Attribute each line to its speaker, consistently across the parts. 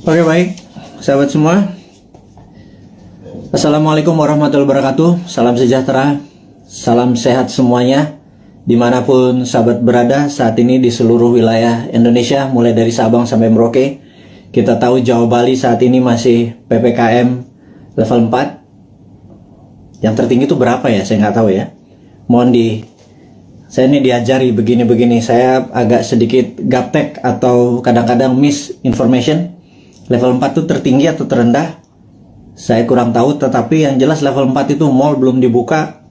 Speaker 1: Oke, baik, sahabat semua. Assalamualaikum warahmatullahi wabarakatuh. Salam sejahtera, salam sehat semuanya, dimanapun sahabat berada saat ini di seluruh wilayah Indonesia, mulai dari Sabang sampai Merauke. Kita tahu Jawa Bali saat ini masih PPKM level 4. Yang tertinggi itu berapa ya? Saya nggak tahu ya. Saya ini diajari begini-begini. Saya agak sedikit gaptek atau kadang-kadang misinformation. Level 4 itu tertinggi atau terendah? Saya kurang tahu, tetapi yang jelas level 4 itu mall belum dibuka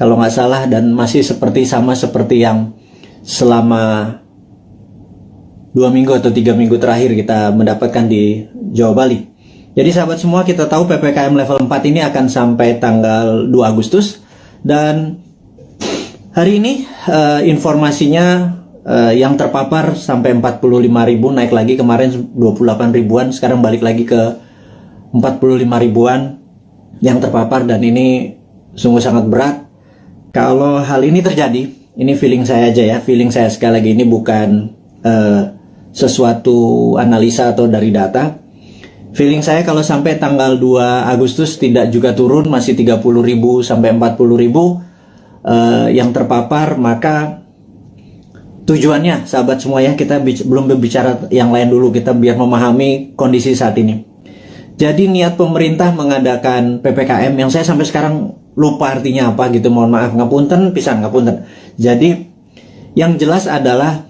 Speaker 1: kalau nggak salah, dan masih sama seperti yang selama 2 minggu atau 3 minggu terakhir kita mendapatkan di Jawa Bali. Jadi sahabat semua, kita tahu PPKM level 4 ini akan sampai tanggal 2 Agustus, dan hari ini informasinya yang terpapar sampai 45.000, naik lagi kemarin 28 ribuan, sekarang balik lagi ke 45 ribuan yang terpapar, dan ini sungguh sangat berat. Kalau hal ini terjadi, ini feeling saya aja ya, feeling saya sekali lagi, ini bukan sesuatu analisa atau dari data. Feeling saya kalau sampai tanggal 2 Agustus tidak juga turun, masih 30.000 sampai 40.000 yang terpapar, maka tujuannya sahabat semua ya, kita belum berbicara yang lain dulu, kita biar memahami kondisi saat ini. Jadi niat pemerintah mengadakan PPKM yang saya sampai sekarang lupa artinya apa gitu, mohon maaf, ngapunten pisan, ngapunten. Jadi yang jelas adalah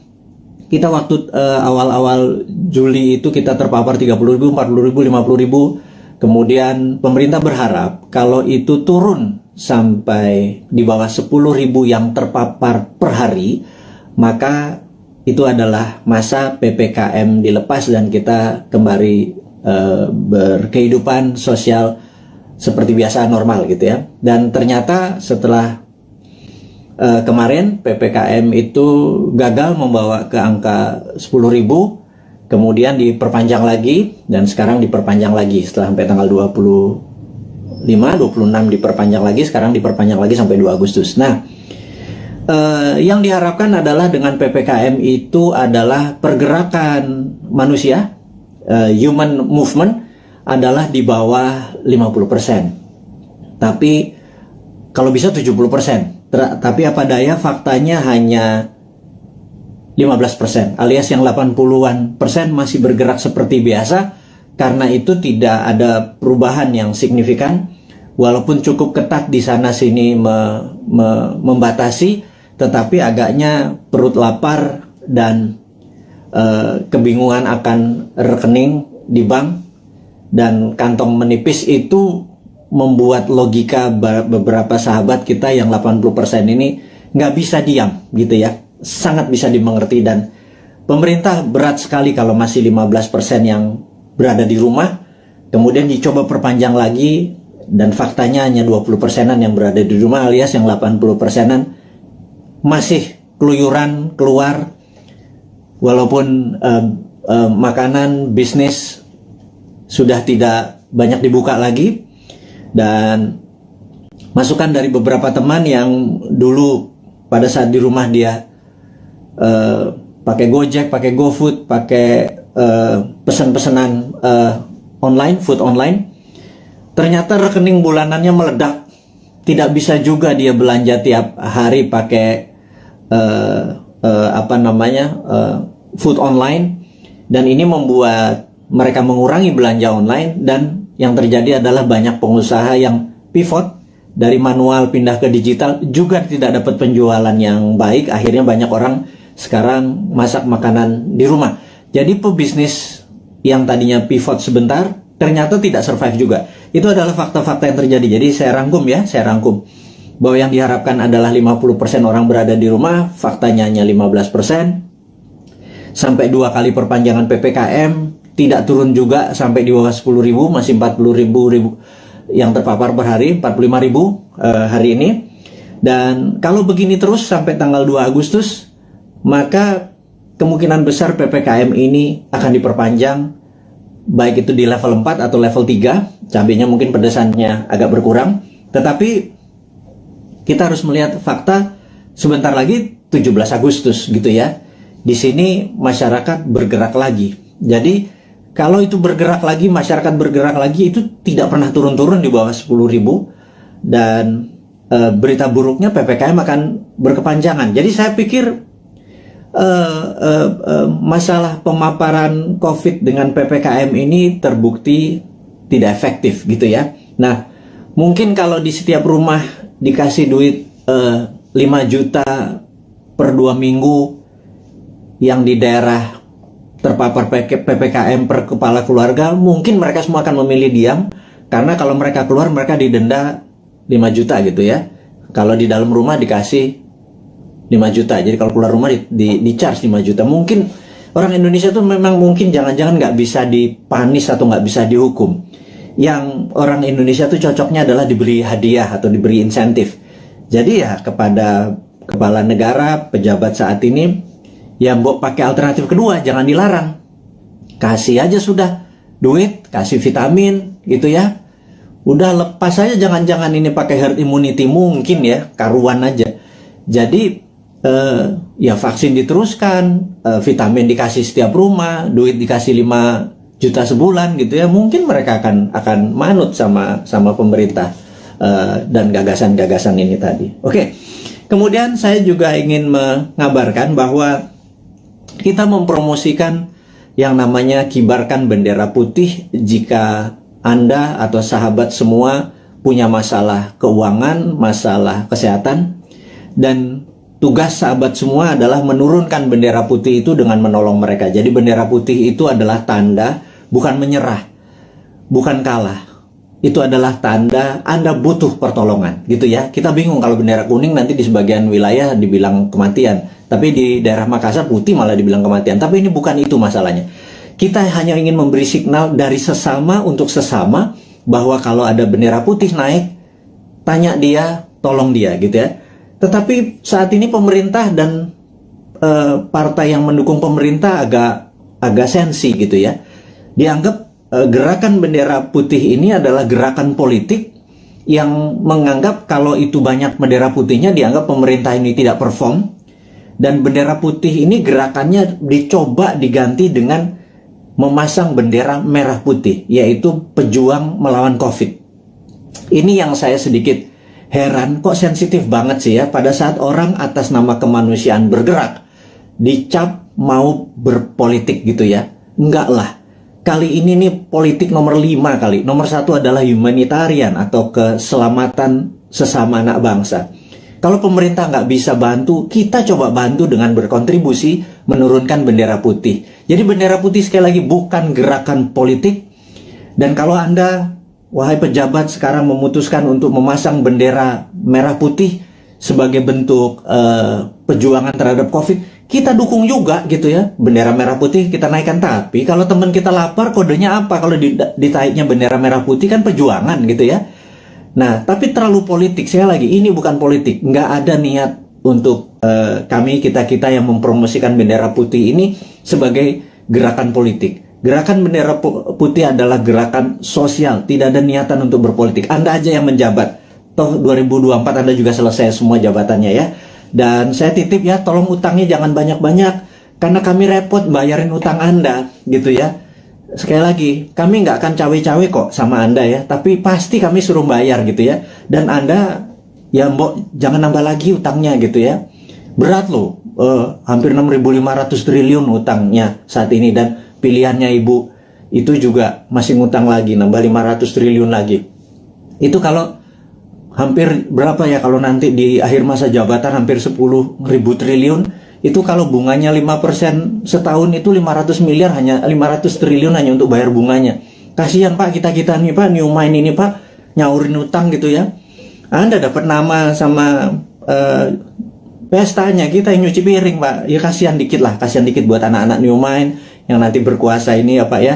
Speaker 1: kita waktu awal-awal Juli itu kita terpapar 30.000, 40.000, 50.000. Kemudian pemerintah berharap kalau itu turun sampai di bawah 10.000 yang terpapar per hari, maka itu adalah masa PPKM dilepas dan kita kembali berkehidupan sosial seperti biasa, normal gitu ya. Dan ternyata setelah kemarin PPKM itu gagal membawa ke angka 10.000, kemudian diperpanjang lagi, dan sekarang diperpanjang lagi setelah sampai tanggal 25, 26 diperpanjang lagi, sekarang diperpanjang lagi sampai 2 Agustus. Nah, yang diharapkan adalah dengan PPKM itu adalah pergerakan manusia, human movement adalah di bawah 50%. Tapi kalau bisa 70%. Tapi apa daya, faktanya hanya 15%, alias yang 80-an persen masih bergerak seperti biasa. Karena itu tidak ada perubahan yang signifikan, walaupun cukup ketat di sana sini membatasi, tetapi agaknya perut lapar dan kebingungan akan rekening di bank dan kantong menipis itu membuat logika beberapa sahabat kita yang 80% ini nggak bisa diam gitu ya, sangat bisa dimengerti. Dan pemerintah berat sekali kalau masih 15% yang berada di rumah, kemudian dicoba perpanjang lagi, dan faktanya hanya 20%-an yang berada di rumah, alias yang 80%-an masih keluyuran keluar, walaupun makanan, bisnis sudah tidak banyak dibuka lagi. Dan masukan dari beberapa teman yang dulu pada saat di rumah dia pakai Gojek, pakai GoFood, pakai pesan-pesanan online, food online, ternyata rekening bulanannya meledak. Tidak bisa juga dia belanja tiap hari pakai food online, dan ini membuat mereka mengurangi belanja online. Dan yang terjadi adalah banyak pengusaha yang pivot dari manual pindah ke digital, juga tidak dapat penjualan yang baik. Akhirnya banyak orang sekarang masak makanan di rumah. Jadi pebisnis yang tadinya pivot sebentar ternyata tidak survive juga. Itu adalah fakta-fakta yang terjadi. Jadi saya rangkum bahwa yang diharapkan adalah 50% orang berada di rumah, faktanya hanya 15%. Sampai 2 kali perpanjangan PPKM, tidak turun juga sampai di bawah 10.000, masih 40.000 yang terpapar per hari, 45.000 hari ini. Dan kalau begini terus sampai tanggal 2 Agustus, maka kemungkinan besar PPKM ini akan diperpanjang, baik itu di level 4 atau level 3. Cabenya mungkin pedesannya agak berkurang, tetapi kita harus melihat fakta. Sebentar lagi 17 Agustus gitu ya. Di sini masyarakat bergerak lagi. Jadi kalau itu bergerak lagi, masyarakat bergerak lagi, itu tidak pernah turun-turun di bawah 10.000, dan berita buruknya PPKM akan berkepanjangan. Jadi saya pikir masalah pemaparan COVID dengan PPKM ini terbukti tidak efektif gitu ya. Nah, mungkin kalau di setiap rumah dikasih duit 5 juta per 2 minggu, yang di daerah terpapar PPKM per kepala keluarga, mungkin mereka semua akan memilih diam, karena kalau mereka keluar mereka didenda 5 juta gitu ya. Kalau di dalam rumah dikasih 5 juta, jadi kalau keluar rumah di charge 5 juta. Mungkin orang Indonesia tuh memang mungkin jangan-jangan nggak bisa dipanis atau nggak bisa dihukum. Yang orang Indonesia tuh cocoknya adalah diberi hadiah atau diberi insentif. Jadi ya kepada kepala negara, pejabat saat ini, ya mbok pakai alternatif kedua, jangan dilarang. Kasih aja sudah duit, kasih vitamin gitu ya. Udah lepas aja, jangan-jangan ini pakai herd immunity, mungkin ya, karuan aja. Jadi ya vaksin diteruskan, vitamin dikasih setiap rumah, duit dikasih 5 juta sebulan gitu ya. Mungkin mereka akan manut sama pemerintah dan gagasan-gagasan ini tadi. Oke. Kemudian saya juga ingin mengabarkan bahwa kita mempromosikan yang namanya kibarkan bendera putih jika Anda atau sahabat semua punya masalah keuangan, masalah kesehatan, dan tugas sahabat semua adalah menurunkan bendera putih itu dengan menolong mereka. Jadi bendera putih itu adalah tanda bukan menyerah, bukan kalah. Itu adalah tanda Anda butuh pertolongan, gitu ya. Kita bingung kalau bendera kuning nanti di sebagian wilayah dibilang kematian, tapi di daerah Makassar putih malah dibilang kematian. Tapi ini bukan itu masalahnya. Kita hanya ingin memberi signal dari sesama untuk sesama bahwa kalau ada bendera putih naik, tanya dia, tolong dia, gitu ya. Tetapi saat ini pemerintah dan partai yang mendukung pemerintah agak sensi gitu ya. Dianggap gerakan bendera putih ini adalah gerakan politik yang menganggap kalau itu banyak bendera putihnya dianggap pemerintah ini tidak perform, dan bendera putih ini gerakannya dicoba diganti dengan memasang bendera merah putih, yaitu pejuang melawan COVID. Ini yang saya sedikit heran, kok sensitif banget sih ya pada saat orang atas nama kemanusiaan bergerak dicap mau berpolitik gitu ya. Enggak lah. Kali ini nih politik nomor 5 kali. Nomor 1 adalah humanitarian atau keselamatan sesama anak bangsa. Kalau pemerintah nggak bisa bantu, kita coba bantu dengan berkontribusi menurunkan bendera putih. Jadi bendera putih sekali lagi bukan gerakan politik. Dan kalau Anda, wahai pejabat, sekarang memutuskan untuk memasang bendera merah putih sebagai bentuk perjuangan terhadap COVID, kita dukung juga gitu ya. Bendera merah putih kita naikkan. Tapi kalau teman kita lapar, kodenya apa? Kalau ditaiknya bendera merah putih kan perjuangan gitu ya. Nah, tapi terlalu politik. Sekali lagi, ini bukan politik. Nggak ada niat untuk kita yang mempromosikan bendera putih ini sebagai gerakan politik. Gerakan bendera putih adalah gerakan sosial. Tidak ada niatan untuk berpolitik. Anda aja yang menjabat. Toh 2024 Anda juga selesai semua jabatannya ya. Dan saya titip ya, tolong utangnya jangan banyak-banyak, karena kami repot bayarin utang Anda gitu ya. Sekali lagi, kami nggak akan cawe-cawe kok sama Anda ya, tapi pasti kami suruh bayar gitu ya. Dan Anda ya mbok jangan nambah lagi utangnya gitu ya. Berat loh, hampir 6.500 triliun utangnya saat ini, dan pilihannya Ibu itu juga masih ngutang lagi, nambah 500 triliun lagi. Itu kalau hampir berapa ya kalau nanti di akhir masa jabatan, hampir 10.000 triliun. Itu kalau bunganya 5% setahun itu 500 miliar, hanya 500 triliun hanya untuk bayar bunganya. Kasihan Pak, kita nih Pak, New Mind ini Pak, nyaurin utang gitu ya. Anda dapat nama sama pestanya, kita yang nyuci piring Pak. Ya kasihan dikit buat anak-anak New Mind yang nanti berkuasa ini ya Pak ya.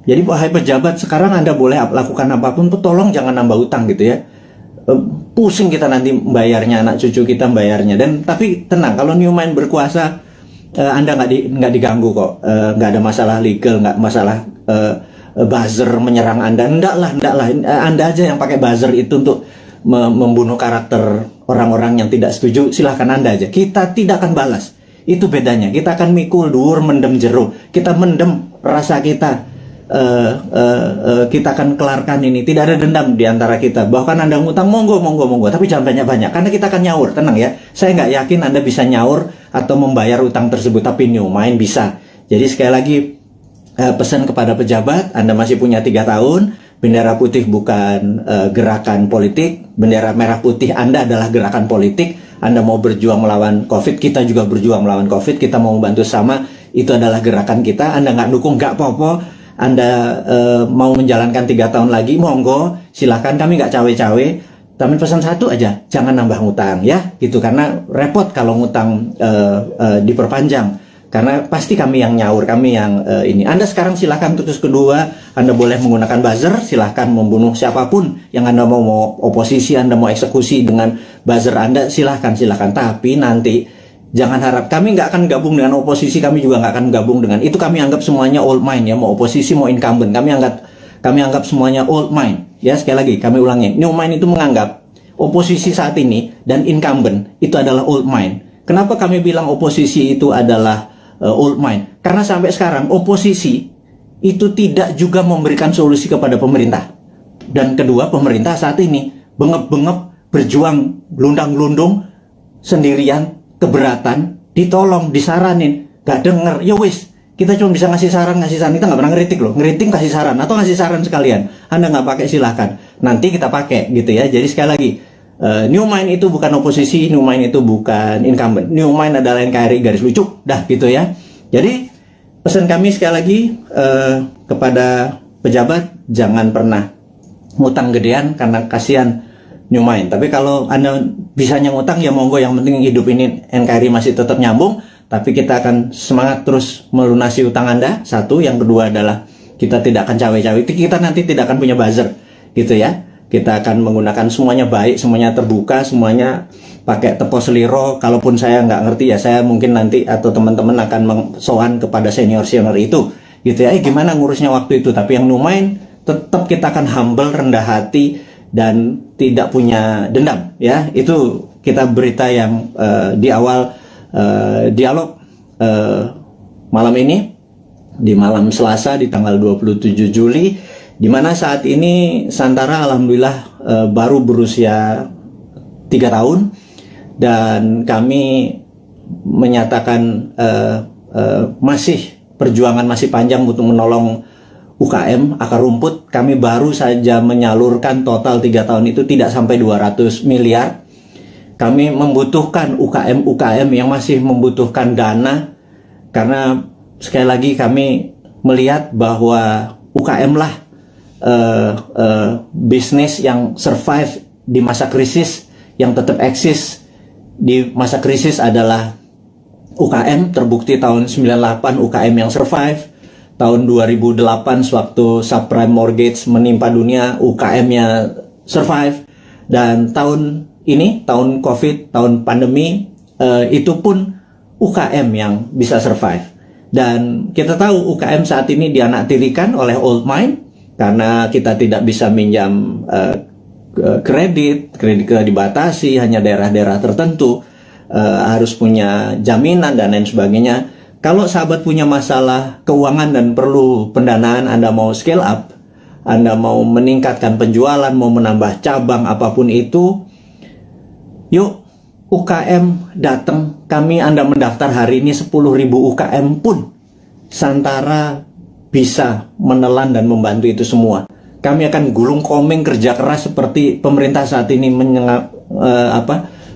Speaker 1: Jadi wahai pejabat, sekarang Anda boleh lakukan apapun, tolong jangan nambah utang gitu ya. Pusing kita nanti bayarnya, anak cucu kita bayarnya. Dan tapi tenang, kalau New Mind berkuasa, Anda nggak diganggu kok, nggak ada masalah legal, nggak masalah buzzer menyerang Anda. Enggak lah, Anda aja yang pakai buzzer itu untuk membunuh karakter orang-orang yang tidak setuju. Silahkan Anda aja, kita tidak akan balas. Itu bedanya, kita akan mikul dhuwur mendem jero. Kita mendem rasa kita kita akan kelarkan ini. Tidak ada dendam di antara kita. Bahkan Anda ngutang, monggo, tapi jangan banyak-banyak, karena kita akan nyaur. Tenang ya, saya nggak yakin Anda bisa nyaur atau membayar utang tersebut, tapi New Mind bisa. Jadi sekali lagi, pesan kepada pejabat, Anda masih punya 3 tahun. Bendera putih bukan gerakan politik, bendera merah putih Anda adalah gerakan politik. Anda mau berjuang melawan COVID, kita juga berjuang melawan COVID, kita mau membantu sama, itu adalah gerakan kita. Anda nggak dukung, nggak apa-apa. Anda mau menjalankan 3 tahun lagi, monggo, silakan, kami nggak cawe-cawe. Tapi pesan satu aja, jangan nambah ngutang ya, gitu, karena repot kalau ngutang diperpanjang. Karena pasti kami yang nyaur, kami yang ini. Anda sekarang silahkan terus kedua, Anda boleh menggunakan buzzer, silahkan membunuh siapapun yang Anda mau oposisi, Anda mau eksekusi dengan buzzer Anda, silahkan. Tapi nanti jangan harap, kami nggak akan gabung dengan oposisi, kami juga nggak akan gabung dengan itu. Kami anggap semuanya old mind ya, mau oposisi mau incumbent, kami anggap semuanya old mind ya. Sekali lagi kami ulangi, New Mind itu menganggap oposisi saat ini dan incumbent itu adalah old mind. Kenapa kami bilang oposisi itu adalah old mind? Karena sampai sekarang oposisi itu tidak juga memberikan solusi kepada pemerintah. Dan kedua, pemerintah saat ini bengep-bengep berjuang gelundang-gelundung sendirian, keberatan, ditolong, disaranin, gak denger, ya wis, kita cuma bisa ngasih saran, kita nggak pernah ngeritik loh, ngeritik kasih saran, atau ngasih saran sekalian, Anda nggak pakai silahkan, nanti kita pakai gitu ya. Jadi sekali lagi, New Mind itu bukan oposisi, New Mind itu bukan incumbent, New Mind adalah NKRI garis lucu, dah gitu ya. Jadi pesan kami sekali lagi kepada pejabat, jangan pernah ngutang gedean karena kasihan New Mind. Tapi kalau Anda bisanya ngutang ya monggo, yang penting hidup ini NKRI masih tetap nyambung. Tapi kita akan semangat terus melunasi utang Anda. Satu, yang kedua adalah kita tidak akan cawe-cawe. Kita nanti tidak akan punya buzzer gitu ya. Kita akan menggunakan semuanya baik, semuanya terbuka, semuanya pakai tepos seliro. Kalaupun saya nggak ngerti ya, saya mungkin nanti atau teman-teman akan sowan kepada senior-senior itu gitu ya. Gimana ngurusnya waktu itu. Tapi yang New Mind tetap kita akan humble, rendah hati, dan tidak punya dendam ya. Itu kita berita yang di awal dialog malam ini, di malam Selasa di tanggal 27 Juli, di mana saat ini Santara alhamdulillah baru berusia 3 tahun, dan kami menyatakan masih perjuangan masih panjang untuk menolong UKM akar rumput. Kami baru saja menyalurkan total 3 tahun itu tidak sampai 200 miliar. Kami membutuhkan UKM yang masih membutuhkan dana, karena sekali lagi kami melihat bahwa UKM lah bisnis yang survive di masa krisis, yang tetap eksis di masa krisis adalah UKM. Terbukti tahun 98 UKM yang survive. Tahun 2008 sewaktu subprime mortgage menimpa dunia, UKM-nya survive. Dan tahun ini, tahun COVID, tahun pandemi, itu pun UKM yang bisa survive. Dan kita tahu UKM saat ini dianaktirikan oleh old mind, karena kita tidak bisa minjam kredit dibatasi, hanya daerah-daerah tertentu, harus punya jaminan dan lain sebagainya. Kalau sahabat punya masalah keuangan dan perlu pendanaan, Anda mau scale up, Anda mau meningkatkan penjualan, mau menambah cabang, apapun itu, yuk UKM datang. Kami, Anda mendaftar hari ini 10.000 UKM pun Santara bisa menelan dan membantu itu semua. Kami akan gulung komeng kerja keras seperti pemerintah saat ini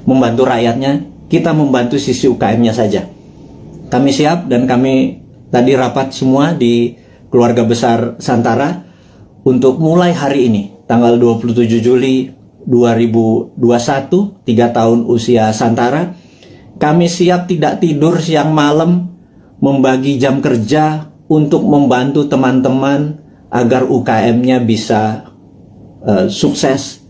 Speaker 1: membantu rakyatnya. Kita membantu sisi UKM-nya saja. Kami siap, dan kami tadi rapat semua di keluarga besar Santara untuk mulai hari ini, tanggal 27 Juli 2021, 3 tahun usia Santara. Kami siap tidak tidur siang malam, membagi jam kerja untuk membantu teman-teman agar UKM-nya bisa sukses,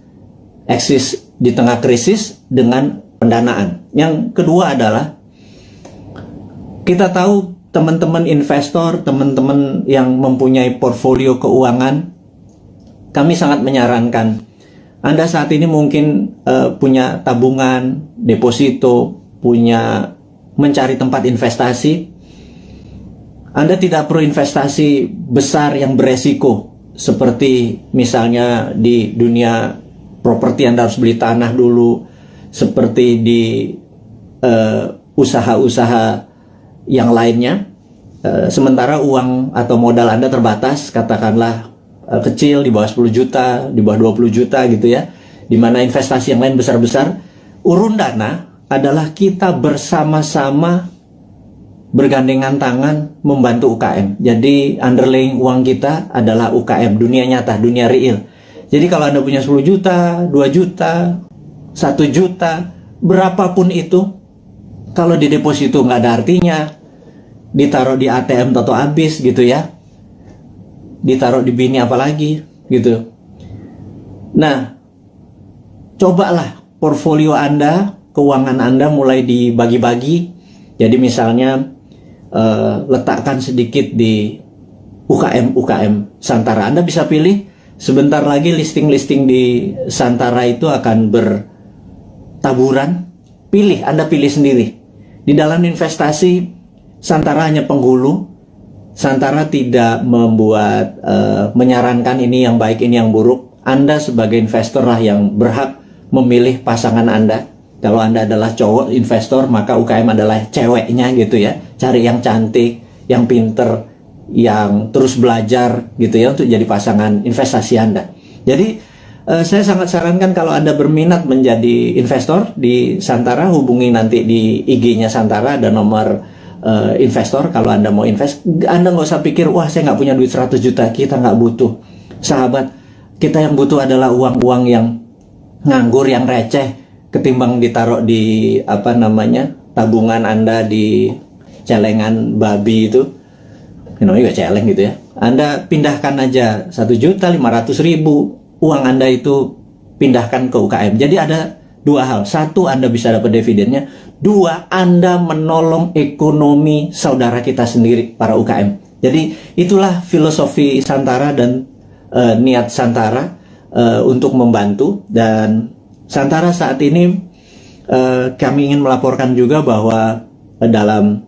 Speaker 1: eksis di tengah krisis dengan pendanaan. Yang kedua adalah, kita tahu teman-teman investor, teman-teman yang mempunyai portfolio keuangan, kami sangat menyarankan Anda saat ini mungkin punya tabungan, deposito, punya mencari tempat investasi. Anda tidak perlu investasi besar yang beresiko, seperti misalnya di dunia properti Anda harus beli tanah dulu, seperti di usaha-usaha yang lainnya. Sementara uang atau modal Anda terbatas, katakanlah kecil, di bawah 10 juta, di bawah 20 juta gitu ya, dimana investasi yang lain besar-besar. Urun dana adalah kita bersama-sama bergandengan tangan membantu UKM. Jadi underlying uang kita adalah UKM, dunia nyata, dunia real. Jadi kalau Anda punya 10 juta, 2 juta, 1 juta, berapapun itu, kalau di deposito nggak ada artinya, ditaruh di ATM atau habis gitu ya, ditaruh di bini apalagi gitu. Nah, cobalah portfolio Anda, keuangan Anda mulai dibagi-bagi. Jadi misalnya letakkan sedikit di UKM Santara. Anda bisa pilih, sebentar lagi listing-listing di Santara itu akan bertaburan. Pilih, Anda pilih sendiri. Di dalam investasi, Santara hanya penghulu. Santara tidak membuat menyarankan ini yang baik, ini yang buruk. Anda sebagai investor lah yang berhak memilih pasangan Anda. Kalau Anda adalah cowok investor, maka UKM adalah ceweknya gitu ya. Cari yang cantik, yang pinter, yang terus belajar gitu ya, untuk jadi pasangan investasi Anda. Jadi saya sangat sarankan kalau Anda berminat menjadi investor di Santara, hubungi nanti di IG-nya Santara, ada nomor investor. Kalau Anda mau invest, Anda nggak usah pikir, wah saya nggak punya duit 100 juta, kita nggak butuh. Sahabat, kita yang butuh adalah uang-uang yang nganggur, yang receh, ketimbang ditaruh di tabungan Anda di celengan babi itu, namanya juga celeng gitu ya. Anda pindahkan aja 1.500.000 uang Anda itu, pindahkan ke UKM. Jadi ada dua hal: satu, Anda bisa dapat dividennya; dua, Anda menolong ekonomi saudara kita sendiri, para UKM. Jadi itulah filosofi Santara dan niat Santara untuk membantu. Dan Santara saat ini kami ingin melaporkan juga bahwa dalam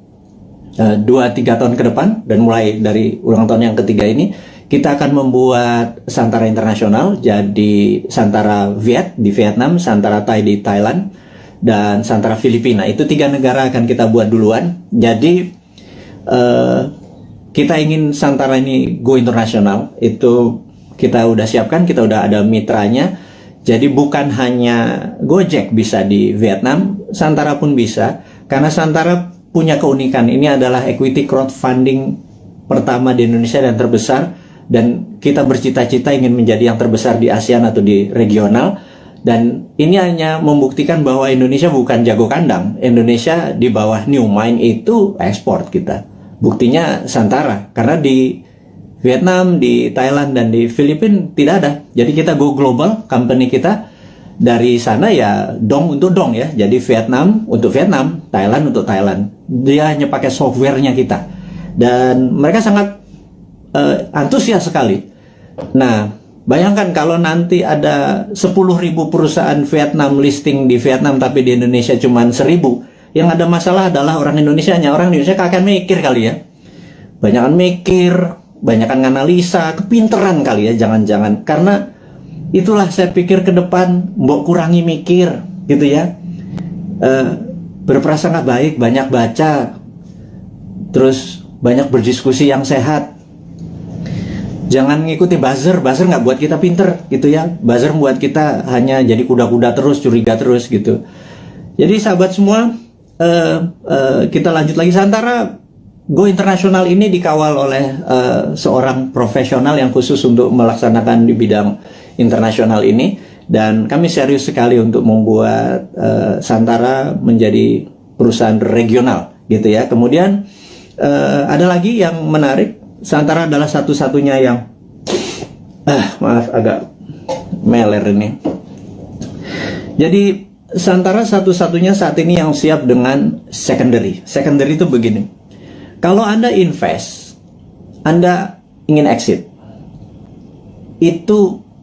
Speaker 1: 2-3 tahun ke depan, dan mulai dari ulang tahun yang ketiga ini, kita akan membuat Santara internasional. Jadi Santara Viet di Vietnam, Santara Thai di Thailand, dan Santara Filipina. Itu 3 negara akan kita buat duluan. Jadi kita ingin Santara ini go internasional. Itu kita udah siapkan, kita udah ada mitranya. Jadi bukan hanya Gojek bisa di Vietnam, Santara pun bisa. Karena Santara punya keunikan, ini adalah equity crowdfunding pertama di Indonesia dan terbesar. Dan kita bercita-cita ingin menjadi yang terbesar di ASEAN atau di regional. Dan ini hanya membuktikan bahwa Indonesia bukan jago kandang. Indonesia di bawah New Mind itu ekspor kita. Buktinya Santara, karena di Vietnam, di Thailand, dan di Filipina tidak ada. Jadi kita go global, company kita dari sana ya dong untuk dong ya. Jadi Vietnam untuk Vietnam, Thailand untuk Thailand. Dia hanya pakai softwarenya kita. Dan mereka sangat antusias sekali. Nah, bayangkan kalau nanti ada 10.000 perusahaan Vietnam listing di Vietnam, tapi di Indonesia cuma 1.000. Yang ada masalah adalah orang Indonesianya. Orang Indonesia akan mikir kali ya. Banyakan mikir, banyakan analisa, kepinteran kali ya, jangan-jangan. Karena itulah saya pikir ke depan, mbok kurangi mikir gitu ya. Berprasangka baik, banyak baca, terus banyak berdiskusi yang sehat. Jangan ngikuti buzzer nggak buat kita pinter gitu ya. Buzzer membuat kita hanya jadi kuda-kuda terus, curiga terus gitu. Jadi sahabat semua, kita lanjut lagi. Santara Go Internasional ini dikawal oleh seorang profesional yang khusus untuk melaksanakan di bidang internasional ini, dan kami serius sekali untuk membuat Santara menjadi perusahaan regional gitu ya. Kemudian ada lagi yang menarik, Santara adalah satu-satunya yang maaf agak meler ini. Jadi Santara satu-satunya saat ini yang siap dengan secondary. Secondary itu begini. Kalau Anda invest, Anda ingin exit, itu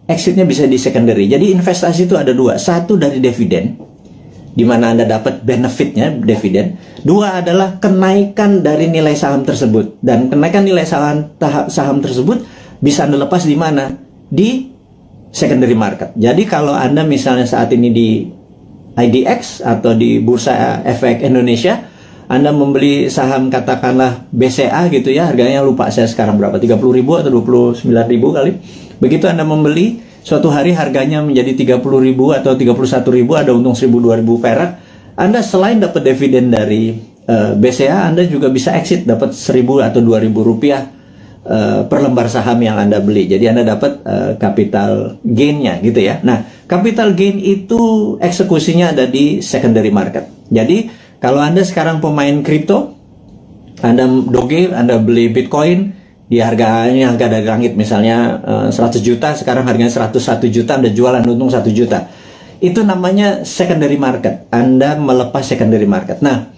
Speaker 1: exitnya bisa di secondary. Jadi investasi itu ada dua. Satu dari dividen, di mana Anda dapat benefitnya, dividen. Dua adalah kenaikan dari nilai saham tersebut. Dan kenaikan nilai saham tersebut bisa Anda lepas di mana? Di secondary market. Jadi kalau Anda misalnya saat ini di IDX atau di Bursa Efek Indonesia, Anda membeli saham katakanlah BCA gitu ya, harganya lupa saya sekarang berapa, 30.000 atau 29.000 kali. Begitu Anda membeli, suatu hari harganya menjadi 30.000 atau 31.000, ada untung 1.000-2.000 perak. Anda selain dapat dividen dari BCA, Anda juga bisa exit, dapat 1.000 atau 2.000 rupiah per lembar saham yang Anda beli. Jadi Anda dapat capital gain-nya gitu ya. Nah, capital gain itu eksekusinya ada di secondary market. Jadi kalau Anda sekarang pemain kripto, Anda doge, Anda beli Bitcoin di harga dari langit, misalnya 100 juta, sekarang harganya 101 juta, Anda jualan untung 1 juta. Itu namanya secondary market. Anda melepas secondary market. Nah,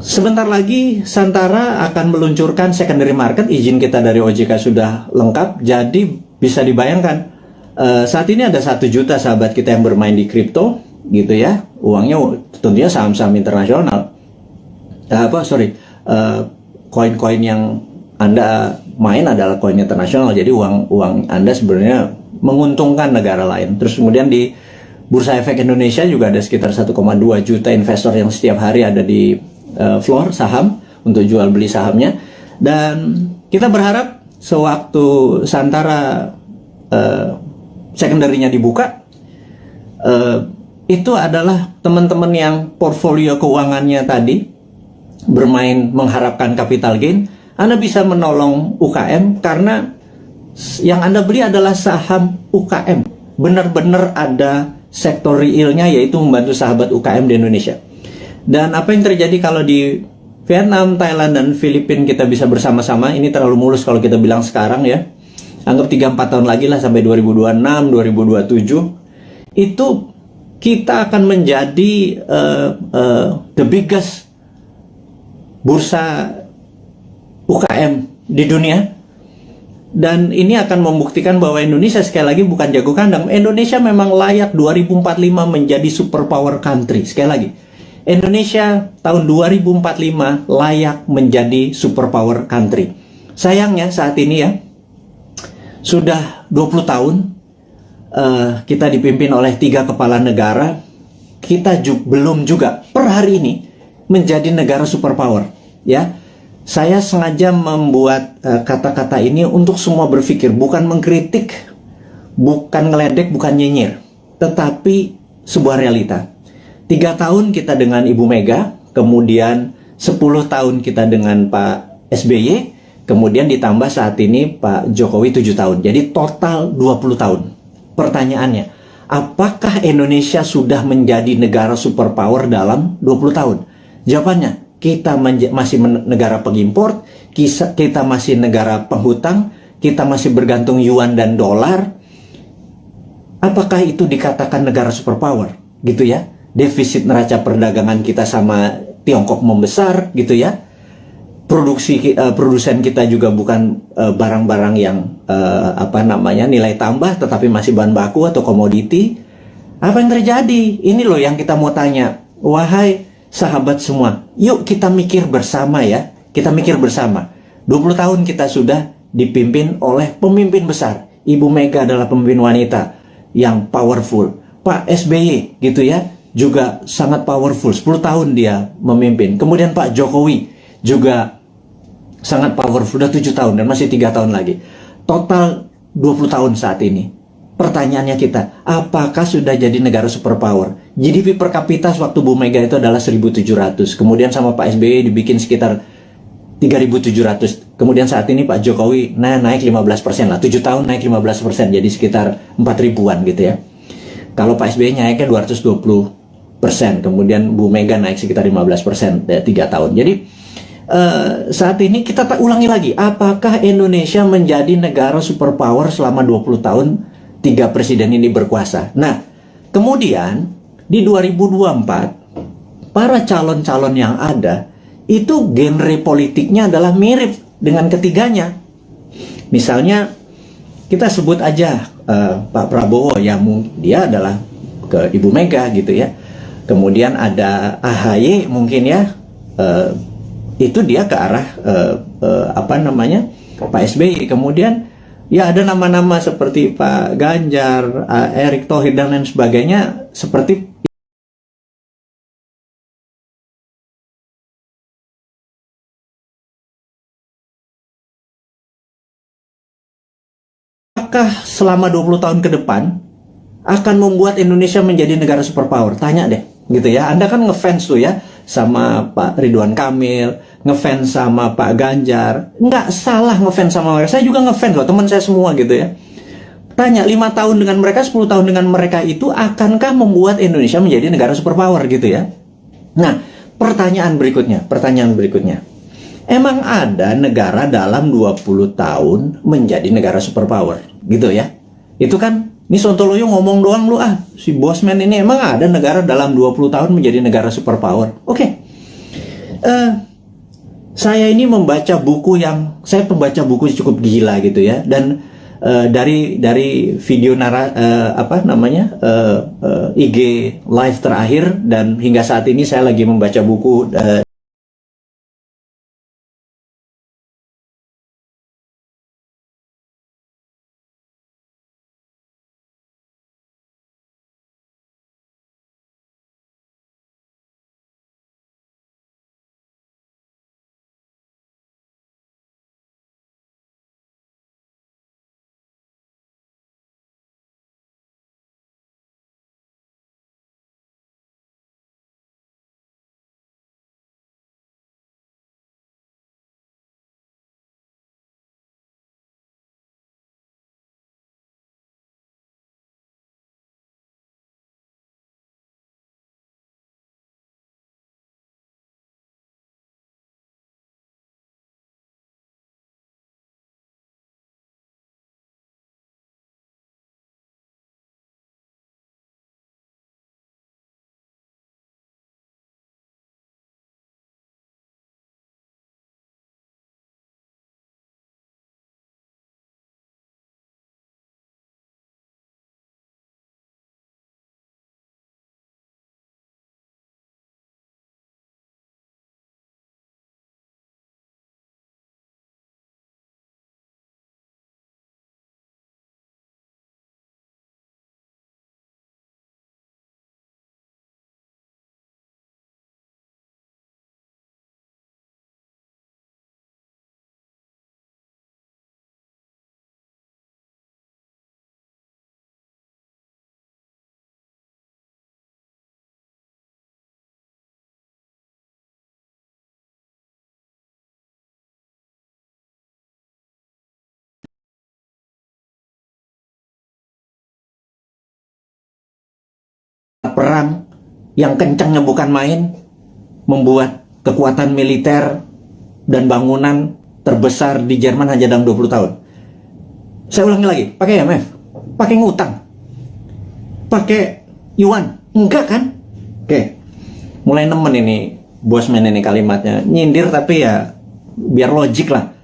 Speaker 1: sebentar lagi Santara akan meluncurkan secondary market. Izin kita dari OJK sudah lengkap. Jadi bisa dibayangkan saat ini ada 1 juta sahabat kita yang bermain di kripto gitu ya. Uangnya tentunya saham-saham internasional. Koin-koin yang Anda main adalah koin internasional. Jadi uang Anda sebenarnya menguntungkan negara lain. Terus kemudian di Bursa Efek Indonesia juga ada sekitar 1,2 juta investor yang setiap hari ada di floor saham untuk jual beli sahamnya. Dan kita berharap sewaktu Santara secondary-nya dibuka, itu adalah teman-teman yang portfolio keuangannya tadi bermain mengharapkan capital gain, Anda bisa menolong UKM karena yang Anda beli adalah saham UKM. Benar-benar ada sektor realnya, yaitu membantu sahabat UKM di Indonesia. Dan apa yang terjadi kalau di Vietnam, Thailand, dan Filipina kita bisa bersama-sama, ini terlalu mulus kalau kita bilang sekarang ya. Anggap 3-4 tahun lagi lah sampai 2026, 2027. Itu kita akan menjadi the biggest bursa UKM di dunia. Dan ini akan membuktikan bahwa Indonesia sekali lagi bukan jago kandang. Indonesia memang layak 2045 menjadi superpower country. Sekali lagi, Indonesia tahun 2045 layak menjadi superpower country. Sayangnya saat ini ya, sudah 20 tahun kita dipimpin oleh 3 kepala negara. Kita belum juga per hari ini menjadi negara superpower ya. Saya sengaja membuat kata-kata ini untuk semua berpikir, bukan mengkritik, bukan ngeledek, bukan nyinyir, tetapi sebuah realita. 3 tahun kita dengan Ibu Mega, kemudian 10 tahun kita dengan Pak SBY, kemudian ditambah saat ini Pak Jokowi 7 tahun. Jadi total 20 tahun. Pertanyaannya, apakah Indonesia sudah menjadi negara superpower dalam 20 tahun? Jawabannya, kita masih negara pengimpor, kita masih negara penghutang, kita masih bergantung yuan dan dolar. Apakah itu dikatakan negara superpower? Gitu ya. Defisit neraca perdagangan kita sama Tiongkok membesar gitu ya. Produsen kita juga bukan barang-barang yang nilai tambah, tetapi masih bahan baku atau komoditi. Apa yang terjadi? Ini loh yang kita mau tanya. Wahai sahabat semua, yuk kita mikir bersama ya. Kita mikir bersama. 20 tahun kita sudah dipimpin oleh pemimpin besar. Ibu Mega adalah pemimpin wanita yang powerful. Pak SBY gitu ya, juga sangat powerful. 10 tahun dia memimpin. Kemudian Pak Jokowi juga sangat powerful. Sudah 7 tahun dan masih 3 tahun lagi. Total 20 tahun saat ini. Pertanyaannya kita, apakah sudah jadi negara superpower? GDP per kapita waktu Bu Mega itu adalah 1.700. Kemudian sama Pak SBY dibikin sekitar 3.700. Kemudian saat ini Pak Jokowi naik 15% lah. 7 tahun naik 15%. Jadi sekitar 4.000-an gitu ya. Kalau Pak SBY naiknya 220%. Kemudian Bu Mega naik sekitar 15% 3 tahun. Jadi saat ini kita ulangi lagi. Apakah Indonesia menjadi negara superpower selama 20 tahun 3 presiden ini berkuasa? Nah, kemudian di 2024 para calon-calon yang ada itu genre politiknya adalah mirip dengan ketiganya. Misalnya kita sebut aja Pak Prabowo, ya dia adalah ke Ibu Mega gitu ya. Kemudian ada AHY mungkin ya, itu dia ke arah apa namanya, Pak SBY. Kemudian ya ada nama-nama seperti Pak Ganjar, Erick Thohir dan lain sebagainya, seperti apakah selama 20 tahun ke depan akan membuat Indonesia menjadi negara superpower? Tanya deh, gitu ya. Anda kan ngefans tuh ya sama Pak Ridwan Kamil, ngefans sama Pak Ganjar. Nggak salah ngefans sama mereka. Saya juga ngefans loh, teman saya semua gitu ya. Tanya, 5 tahun dengan mereka, 10 tahun dengan mereka itu akankah membuat Indonesia menjadi negara superpower gitu ya? Nah, pertanyaan berikutnya. Emang ada negara dalam 20 tahun menjadi negara superpower gitu ya? Itu kan, ini Sontoloyo ngomong doang lu si Bosman ini, emang ada negara dalam 20 tahun menjadi negara superpower? Oke. Saya ini membaca buku saya pembaca buku cukup gila gitu ya, dan dari video IG live terakhir, dan hingga saat ini saya lagi membaca buku perang yang kencangnya bukan main, membuat kekuatan militer dan bangunan terbesar di Jerman hanya dalam 20 tahun. Saya ulangi lagi, pakai IMF, pakai ngutang, pakai yuan, enggak kan? Oke, mulai nemen ini Bosman ini kalimatnya, nyindir tapi ya biar logik lah.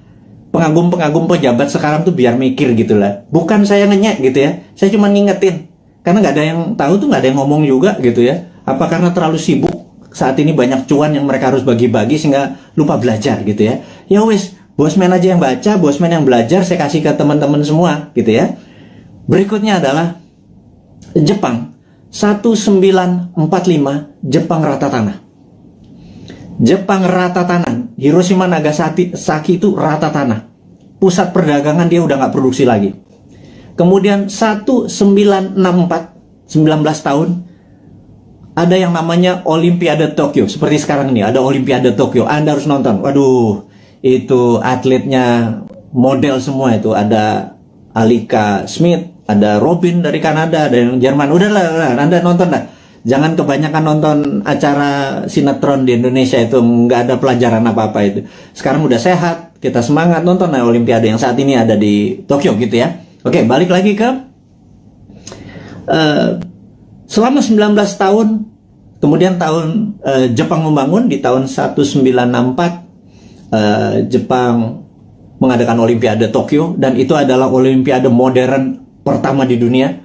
Speaker 1: Pengagum-pengagum pejabat sekarang tuh biar mikir gitu lah. Bukan saya ngenyek gitu ya, saya cuma ngingetin. Karena nggak ada yang tahu tuh, nggak ada yang ngomong juga gitu ya. Apa karena terlalu sibuk saat ini banyak cuan yang mereka harus bagi-bagi sehingga lupa belajar gitu ya. Ya wis, Bosman aja yang baca, Bosman yang belajar, saya kasih ke teman-teman semua gitu ya. Berikutnya adalah Jepang. 1945 Jepang rata tanah. Jepang rata tanah. Hiroshima Nagasaki itu rata tanah. Pusat perdagangan dia udah nggak produksi lagi. Kemudian 1964, 19 tahun, ada yang namanya Olimpiade Tokyo. Seperti sekarang ini, ada Olimpiade Tokyo. Anda harus nonton. Waduh, itu atletnya model semua itu. Ada Alika Smith, ada Robin dari Kanada, ada yang Jerman. Udahlah, Anda nonton lah. Jangan kebanyakan nonton acara sinetron di Indonesia, itu nggak ada pelajaran apa-apa itu. Sekarang udah sehat, kita semangat nonton lah Olimpiade yang saat ini ada di Tokyo gitu ya. Oke, balik lagi ke selama 19 tahun, kemudian Jepang membangun di tahun 1964, Jepang mengadakan Olimpiade Tokyo, dan itu adalah Olimpiade modern pertama di dunia.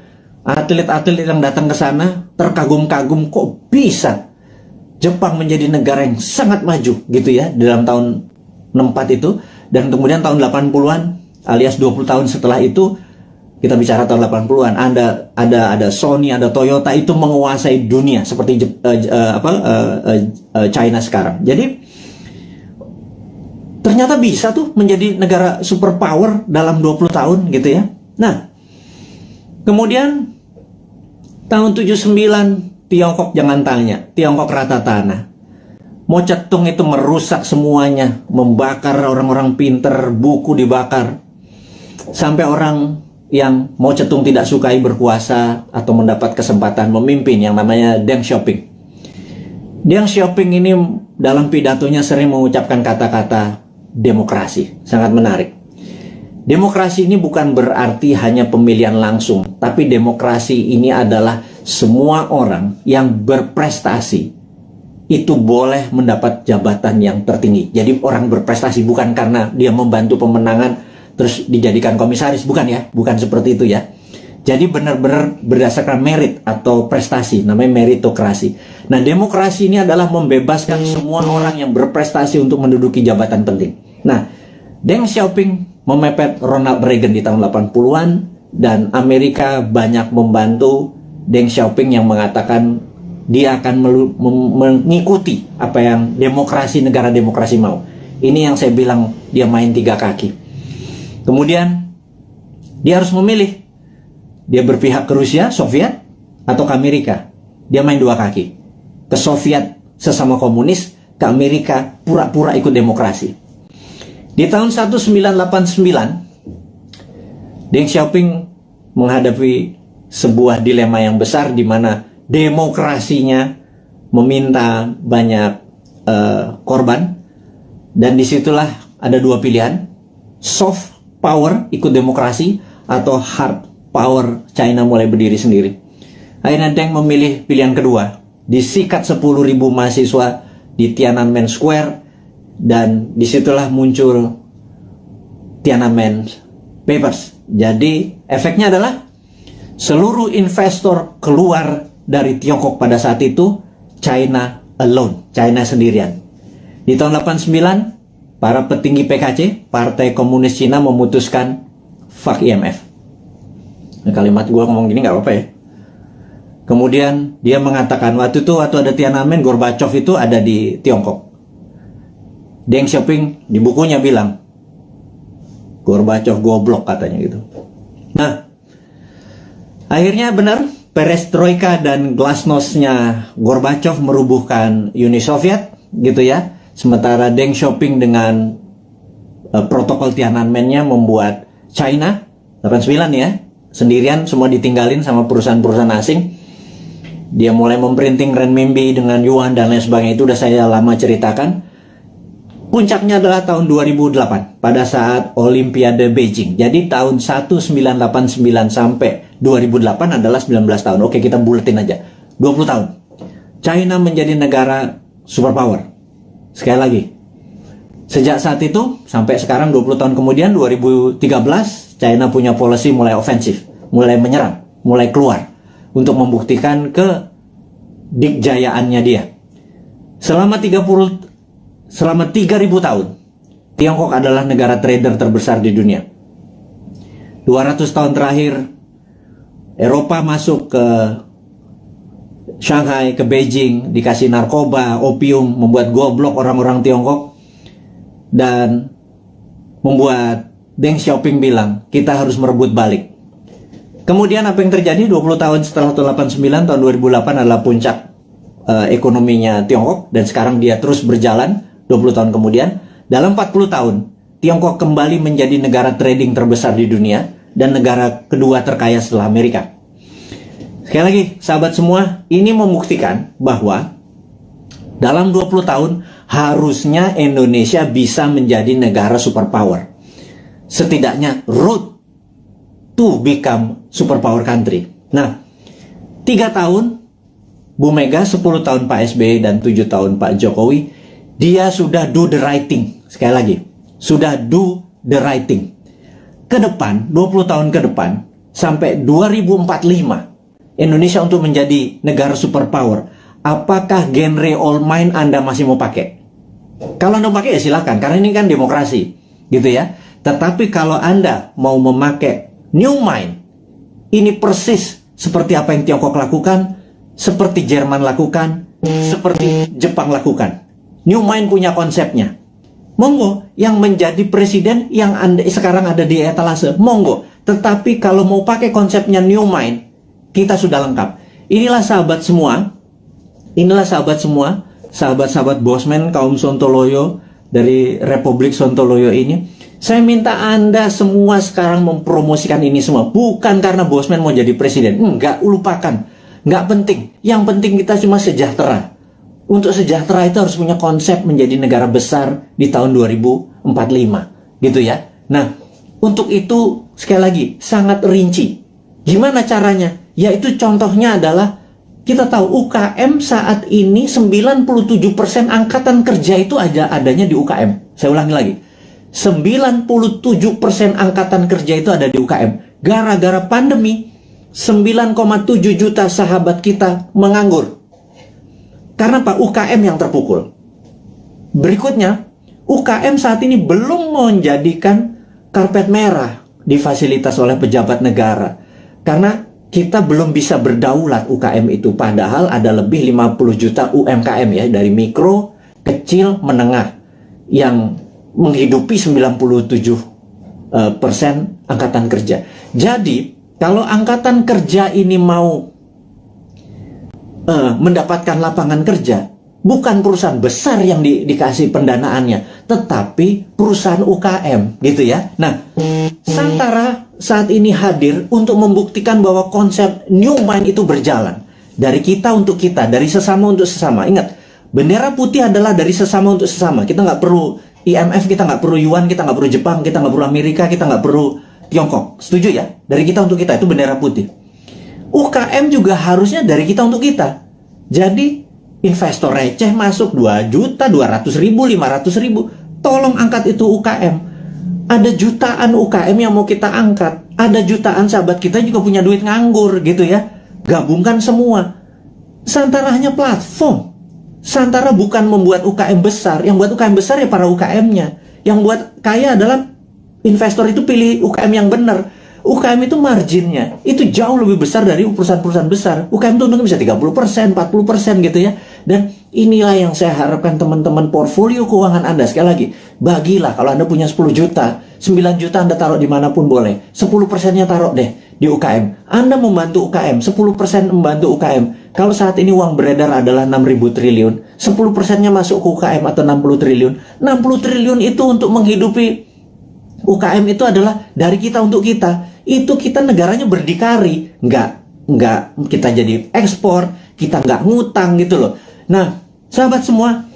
Speaker 1: Atlet-atlet yang datang ke sana terkagum-kagum, kok bisa Jepang menjadi negara yang sangat maju gitu ya dalam tahun 64 itu. Dan kemudian tahun 80-an alias 20 tahun setelah itu, kita bicara tahun 80-an, ada Sony, ada Toyota, itu menguasai dunia seperti China sekarang. Jadi ternyata bisa tuh menjadi negara superpower dalam 20 tahun gitu ya. Nah, kemudian tahun 79 Tiongkok jangan tanya, Tiongkok rata tanah. Mao Zedong itu merusak semuanya, membakar orang-orang pinter, buku dibakar. Sampai orang yang Mao Zedong tidak sukai berkuasa atau mendapat kesempatan memimpin yang namanya Deng Xiaoping. Deng Xiaoping ini dalam pidatonya sering mengucapkan kata-kata demokrasi, sangat menarik. Demokrasi ini bukan berarti hanya pemilihan langsung, tapi demokrasi ini adalah semua orang yang berprestasi itu boleh mendapat jabatan yang tertinggi. Jadi orang berprestasi bukan karena dia membantu pemenangan terus dijadikan komisaris, bukan ya, bukan seperti itu ya. Jadi benar-benar berdasarkan merit atau prestasi, namanya meritokrasi. Nah, demokrasi ini adalah membebaskan semua orang yang berprestasi untuk menduduki jabatan penting. Nah, Deng Xiaoping memepet Ronald Reagan di tahun 80-an, dan Amerika banyak membantu Deng Xiaoping yang mengatakan dia akan mengikuti apa yang negara demokrasi mau. Ini yang saya bilang dia main tiga kaki. Kemudian dia harus memilih, dia berpihak ke Rusia, Soviet, atau ke Amerika. Dia main dua kaki, ke Soviet sesama komunis, ke Amerika pura-pura ikut demokrasi. Di tahun 1989, Deng Xiaoping menghadapi sebuah dilema yang besar di mana demokrasinya meminta banyak korban, dan disitulah ada dua pilihan: soft power ikut demokrasi atau hard power China mulai berdiri sendiri. Akhirnya Deng memilih pilihan kedua, disikat 10.000 mahasiswa di Tiananmen Square. Dan disitulah muncul Tiananmen Papers. Jadi efeknya adalah seluruh investor keluar dari Tiongkok pada saat itu. China alone, China sendirian. Di tahun 89, para petinggi PKC, Partai Komunis Cina, memutuskan fuck IMF. Nah, kalimat gue ngomong gini gak apa-apa ya. Kemudian dia mengatakan waktu ada Tiananmen, Gorbachev itu ada di Tiongkok. Deng Xiaoping di bukunya bilang Gorbachev goblok katanya gitu. Nah, akhirnya benar, perestroika dan glasnost-nya Gorbachev merubuhkan Uni Soviet gitu ya. Sementara Deng Xiaoping dengan protokol Tiananmen-nya membuat China 89 ya, sendirian, semua ditinggalin sama perusahaan-perusahaan asing. Dia mulai memprinting renminbi dengan yuan dan lain sebagainya, itu udah saya lama ceritakan. Puncaknya adalah tahun 2008 pada saat Olimpiade Beijing. Jadi tahun 1989 sampai 2008 adalah 19 tahun. Oke, kita buletin aja. 20 tahun. China menjadi negara superpower. Sekali lagi, sejak saat itu sampai sekarang 20 tahun kemudian 2013, China punya policy mulai ofensif, mulai menyerang, mulai keluar untuk membuktikan kedikjayaannya dia. Selama 3.000 tahun, Tiongkok adalah negara trader terbesar di dunia. 200 tahun terakhir, Eropa masuk ke Shanghai, ke Beijing, dikasih narkoba, opium, membuat goblok orang-orang Tiongkok, dan membuat Deng Xiaoping bilang, kita harus merebut balik. Kemudian apa yang terjadi 20 tahun setelah tahun 89, tahun 2008 adalah puncak ekonominya Tiongkok, dan sekarang dia terus berjalan. 20 tahun kemudian, dalam 40 tahun, Tiongkok kembali menjadi negara trading terbesar di dunia dan negara kedua terkaya setelah Amerika. Sekali lagi, sahabat semua, ini membuktikan bahwa dalam 20 tahun harusnya Indonesia bisa menjadi negara superpower. Setidaknya road to become superpower country. Nah, 3 tahun Bu Mega, 10 tahun Pak SBY, dan 7 tahun Pak Jokowi, dia sudah do the right thing. Sekali lagi, sudah do the right thing. Ke depan, 20 tahun ke depan, sampai 2045, Indonesia untuk menjadi negara superpower, apakah genre old mind Anda masih mau pakai? Kalau Anda mau pakai ya silakan, karena ini kan demokrasi, gitu ya. Tetapi kalau Anda mau memakai new mind, ini persis seperti apa yang Tiongkok lakukan, seperti Jerman lakukan, seperti Jepang lakukan. New mind punya konsepnya. Monggo, yang menjadi presiden yang Anda sekarang ada di etalase, monggo. Tetapi kalau mau pakai konsepnya new mind, kita sudah lengkap. Inilah sahabat semua, sahabat-sahabat Bosman, kaum Sontoloyo dari Republik Sontoloyo ini. Saya minta Anda semua sekarang mempromosikan ini semua. Bukan karena Bosman mau jadi presiden. Enggak, lupakan. Enggak penting. Yang penting kita cuma sejahtera. Untuk sejahtera itu harus punya konsep menjadi negara besar di tahun 2045. Gitu ya. Nah, untuk itu sekali lagi sangat rinci. Gimana caranya? Yaitu contohnya adalah kita tahu UKM saat ini 97% angkatan kerja itu adanya di UKM. Saya ulangi lagi. 97% angkatan kerja itu ada di UKM. Gara-gara pandemi, 9,7 juta sahabat kita menganggur. Karena Pak, UKM yang terpukul. Berikutnya, UKM saat ini belum menjadikan karpet merah difasilitasi oleh pejabat negara. Karena kita belum bisa berdaulat UKM itu. Padahal ada lebih 50 juta UMKM ya, dari mikro, kecil, menengah, yang menghidupi 97% angkatan kerja. Jadi, kalau angkatan kerja ini mau mendapatkan lapangan kerja, bukan perusahaan besar yang dikasih pendanaannya, tetapi perusahaan UKM, gitu ya. Nah, Santara saat ini hadir untuk membuktikan bahwa konsep new mind itu berjalan. Dari kita untuk kita, dari sesama untuk sesama. Ingat, bendera putih adalah dari sesama untuk sesama. Kita nggak perlu IMF, kita nggak perlu Yuan, kita nggak perlu Jepang, kita nggak perlu Amerika, kita nggak perlu Tiongkok. Setuju ya? Dari kita untuk kita, itu bendera putih. UKM juga harusnya dari kita untuk kita. Jadi investor receh masuk 2 juta, 200 ribu, 500 ribu. Tolong angkat itu UKM. Ada jutaan UKM yang mau kita angkat. Ada jutaan sahabat kita juga punya duit nganggur gitu ya. Gabungkan semua. Santara hanya platform. Santara bukan membuat UKM besar. Yang buat UKM besar ya para UKM-nya. Yang buat kaya adalah investor itu pilih UKM yang benar. UKM itu marginnya itu jauh lebih besar dari perusahaan-perusahaan besar. UKM itu untungnya bisa 30%, 40% gitu ya. Dan inilah yang saya harapkan teman-teman portfolio keuangan Anda. Sekali lagi, bagilah kalau Anda punya 10 juta, 9 juta Anda taruh dimanapun boleh. 10%-nya taruh deh di UKM. Anda membantu UKM, 10% membantu UKM. Kalau saat ini uang beredar adalah 6.000 triliun, 10%-nya masuk ke UKM atau 60 triliun. 60 triliun itu untuk menghidupi UKM itu adalah dari kita untuk kita. Itu kita negaranya berdikari, nggak kita jadi ekspor, kita nggak ngutang gitu loh. Nah, sahabat semua,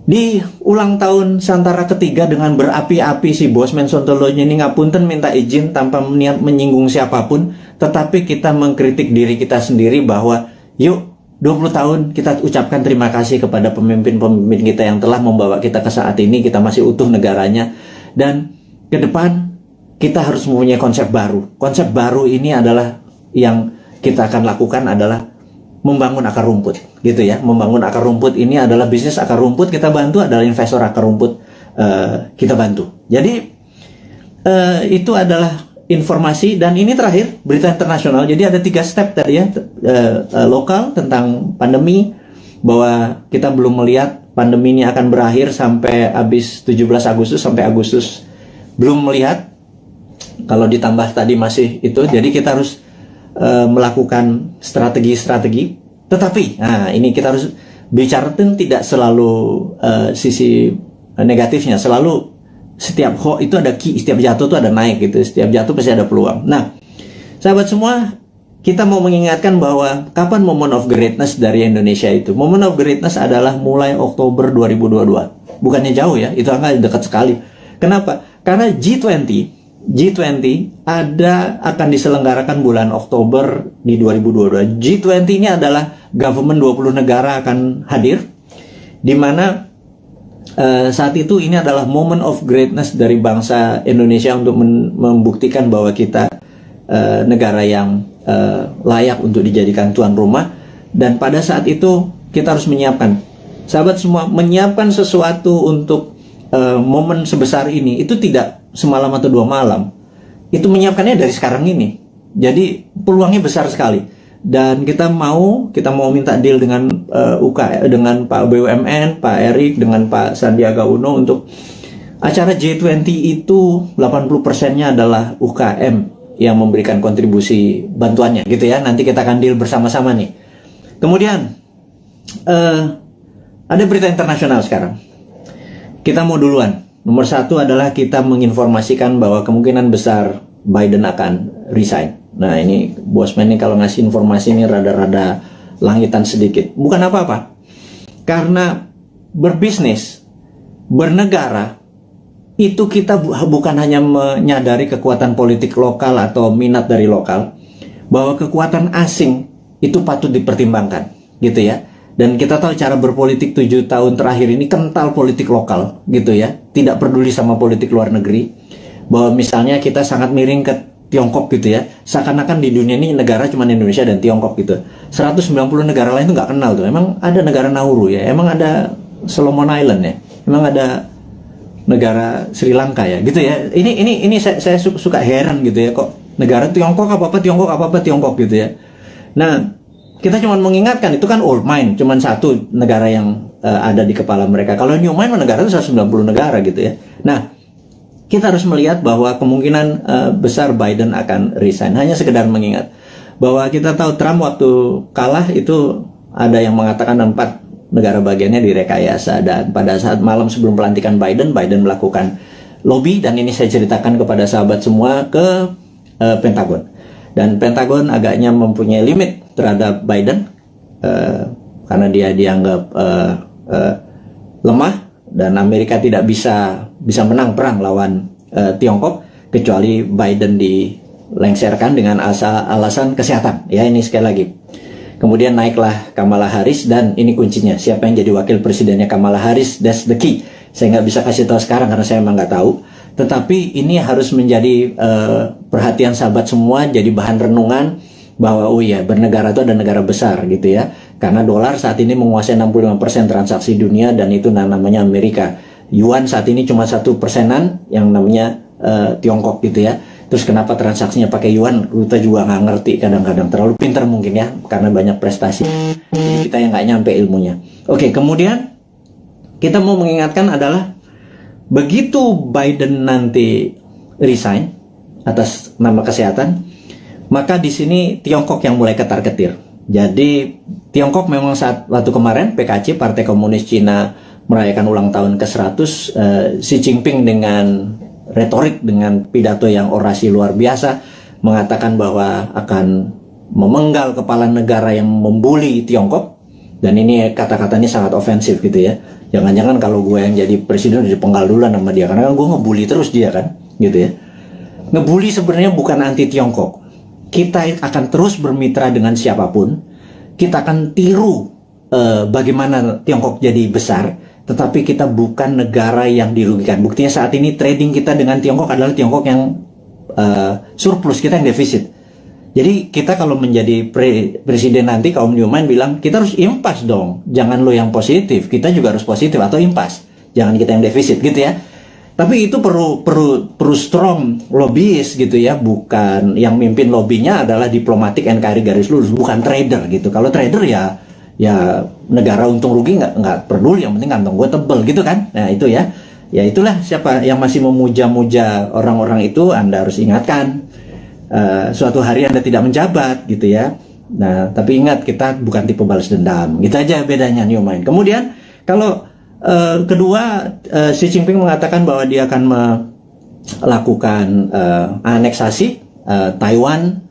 Speaker 1: di ulang tahun Santara ketiga dengan berapi-api si Bosman Sontoloyo ini ngapunten minta izin tanpa niat menyinggung siapapun, tetapi kita mengkritik diri kita sendiri bahwa yuk 20 tahun kita ucapkan terima kasih kepada pemimpin-pemimpin kita yang telah membawa kita ke saat ini, kita masih utuh negaranya, dan ke depan kita harus mempunyai konsep baru. Konsep baru ini adalah yang kita akan lakukan adalah membangun akar rumput, gitu ya. Membangun akar rumput ini adalah bisnis akar rumput kita bantu, adalah investor akar rumput kita bantu. Jadi itu adalah informasi, dan ini terakhir berita internasional. Jadi ada 3 step tadi ya, lokal tentang pandemi, bahwa kita belum melihat pandemi ini akan berakhir sampai habis 17 Agustus sampai Agustus, belum melihat. Kalau ditambah tadi masih itu, jadi kita harus melakukan strategi-strategi. Tetapi, nah ini kita harus bicara tidak selalu sisi negatifnya. Selalu setiap itu ada key, setiap jatuh itu ada naik gitu. Setiap jatuh pasti ada peluang. Nah, sahabat semua, kita mau mengingatkan bahwa kapan moment of greatness dari Indonesia itu. Moment of greatness adalah mulai Oktober 2022. Bukannya jauh ya, itu angka dekat sekali. Kenapa? Karena G20 akan diselenggarakan bulan Oktober di 2022. G20 ini adalah government 20 negara akan hadir, di mana saat itu ini adalah moment of greatness dari bangsa Indonesia untuk membuktikan bahwa kita negara yang layak untuk dijadikan tuan rumah. Dan pada saat itu kita harus menyiapkan, sahabat semua, menyiapkan sesuatu untuk momen sebesar ini itu tidak semalam atau 2 malam. Itu menyiapkannya dari sekarang ini. Jadi peluangnya besar sekali. Dan kita mau minta deal dengan dengan Pak BUMN, Pak Erik, dengan Pak Sandiaga Uno untuk acara G20 itu 80%-nya adalah UKM yang memberikan kontribusi bantuannya gitu ya. Nanti kita akan deal bersama-sama nih. Kemudian ada berita internasional sekarang. Kita mau duluan. Nomor 1 adalah kita menginformasikan bahwa kemungkinan besar Biden akan resign. Nah ini Bosman nih kalau ngasih informasi ini rada-rada langitan sedikit. Bukan apa-apa. Karena berbisnis, bernegara, itu kita bukan hanya menyadari kekuatan politik lokal atau minat dari lokal, bahwa kekuatan asing itu patut dipertimbangkan, gitu ya. Dan kita tahu cara berpolitik 7 tahun terakhir ini kental politik lokal, gitu ya. Tidak peduli sama politik luar negeri. Bahwa misalnya kita sangat miring ke Tiongkok gitu ya. Seakan-akan di dunia ini negara cuma Indonesia dan Tiongkok gitu. 190 negara lain itu nggak kenal tuh. Emang ada negara Nauru ya. Emang ada Solomon Island ya. Emang ada negara Sri Lanka ya. Gitu ya. Ini saya suka heran gitu ya. Kok negara Tiongkok apa-apa Tiongkok apa-apa Tiongkok gitu ya. Nah, kita cuma mengingatkan itu kan old mind, cuma satu negara yang ada di kepala mereka. Kalau new mind negara itu 190 negara gitu ya. Nah, kita harus melihat bahwa kemungkinan besar Biden akan resign. Hanya sekedar mengingat bahwa kita tahu Trump waktu kalah itu ada yang mengatakan 4 negara bagiannya direkayasa. Dan pada saat malam sebelum pelantikan Biden melakukan lobby, dan ini saya ceritakan kepada sahabat semua, ke Pentagon. Dan Pentagon agaknya mempunyai limit terhadap Biden karena dia dianggap lemah dan Amerika tidak bisa menang perang lawan Tiongkok kecuali Biden dilengserkan dengan alasan kesehatan. Ya, ini sekali lagi. Kemudian naiklah Kamala Harris, dan ini kuncinya, siapa yang jadi wakil presidennya Kamala Harris, that's the key. Saya nggak bisa kasih tahu sekarang karena saya emang nggak tahu. Tetapi ini harus menjadi perhatian sahabat semua, jadi bahan renungan bahwa oh iya, bernegara itu ada negara besar gitu ya. Karena dolar saat ini menguasai 65% transaksi dunia, dan itu namanya Amerika. Yuan saat ini cuma 1%-an yang namanya Tiongkok gitu ya. Terus kenapa transaksinya pakai yuan, kita juga nggak ngerti kadang-kadang. Terlalu pintar mungkin ya, karena banyak prestasi. Jadi kita yang nggak nyampe ilmunya. Oke, kemudian kita mau mengingatkan adalah begitu Biden nanti resign atas nama kesehatan, maka di sini Tiongkok yang mulai ketar-ketir. Jadi Tiongkok memang waktu kemarin PKC, Partai Komunis Cina, merayakan ulang tahun ke-100, Xi Jinping dengan retorik, dengan pidato yang orasi luar biasa, mengatakan bahwa akan memenggal kepala negara yang membuli Tiongkok. Dan ini kata-katanya sangat ofensif gitu ya. Jangan-jangan kalau gue yang jadi presiden udah dipenggal duluan sama dia, karena gue ngebully terus dia kan, gitu ya. Ngebully sebenarnya bukan anti Tiongkok. Kita akan terus bermitra dengan siapapun. Kita akan tiru bagaimana Tiongkok jadi besar, tetapi kita bukan negara yang dirugikan. Buktinya saat ini trading kita dengan Tiongkok adalah Tiongkok yang surplus, kita yang defisit. Jadi kita kalau menjadi presiden nanti, kaum Newman bilang kita harus impas dong, jangan lo yang positif, kita juga harus positif atau impas, jangan kita yang defisit gitu ya. Tapi itu perlu strong lobbyist gitu ya, bukan yang mimpin lobbynya adalah diplomatik NKRI garis lurus, bukan trader gitu. Kalau trader ya negara untung rugi nggak peduli, yang penting kantong gue tebel gitu kan. Nah itu ya itulah, siapa yang masih memuja-muja orang-orang itu, Anda harus ingatkan. Suatu hari Anda tidak menjabat gitu ya. Nah, tapi ingat, kita bukan tipe balas dendam. Gitu aja bedanya New Mind. Kemudian kalau kedua, Xi Jinping mengatakan bahwa dia akan melakukan aneksasi Taiwan,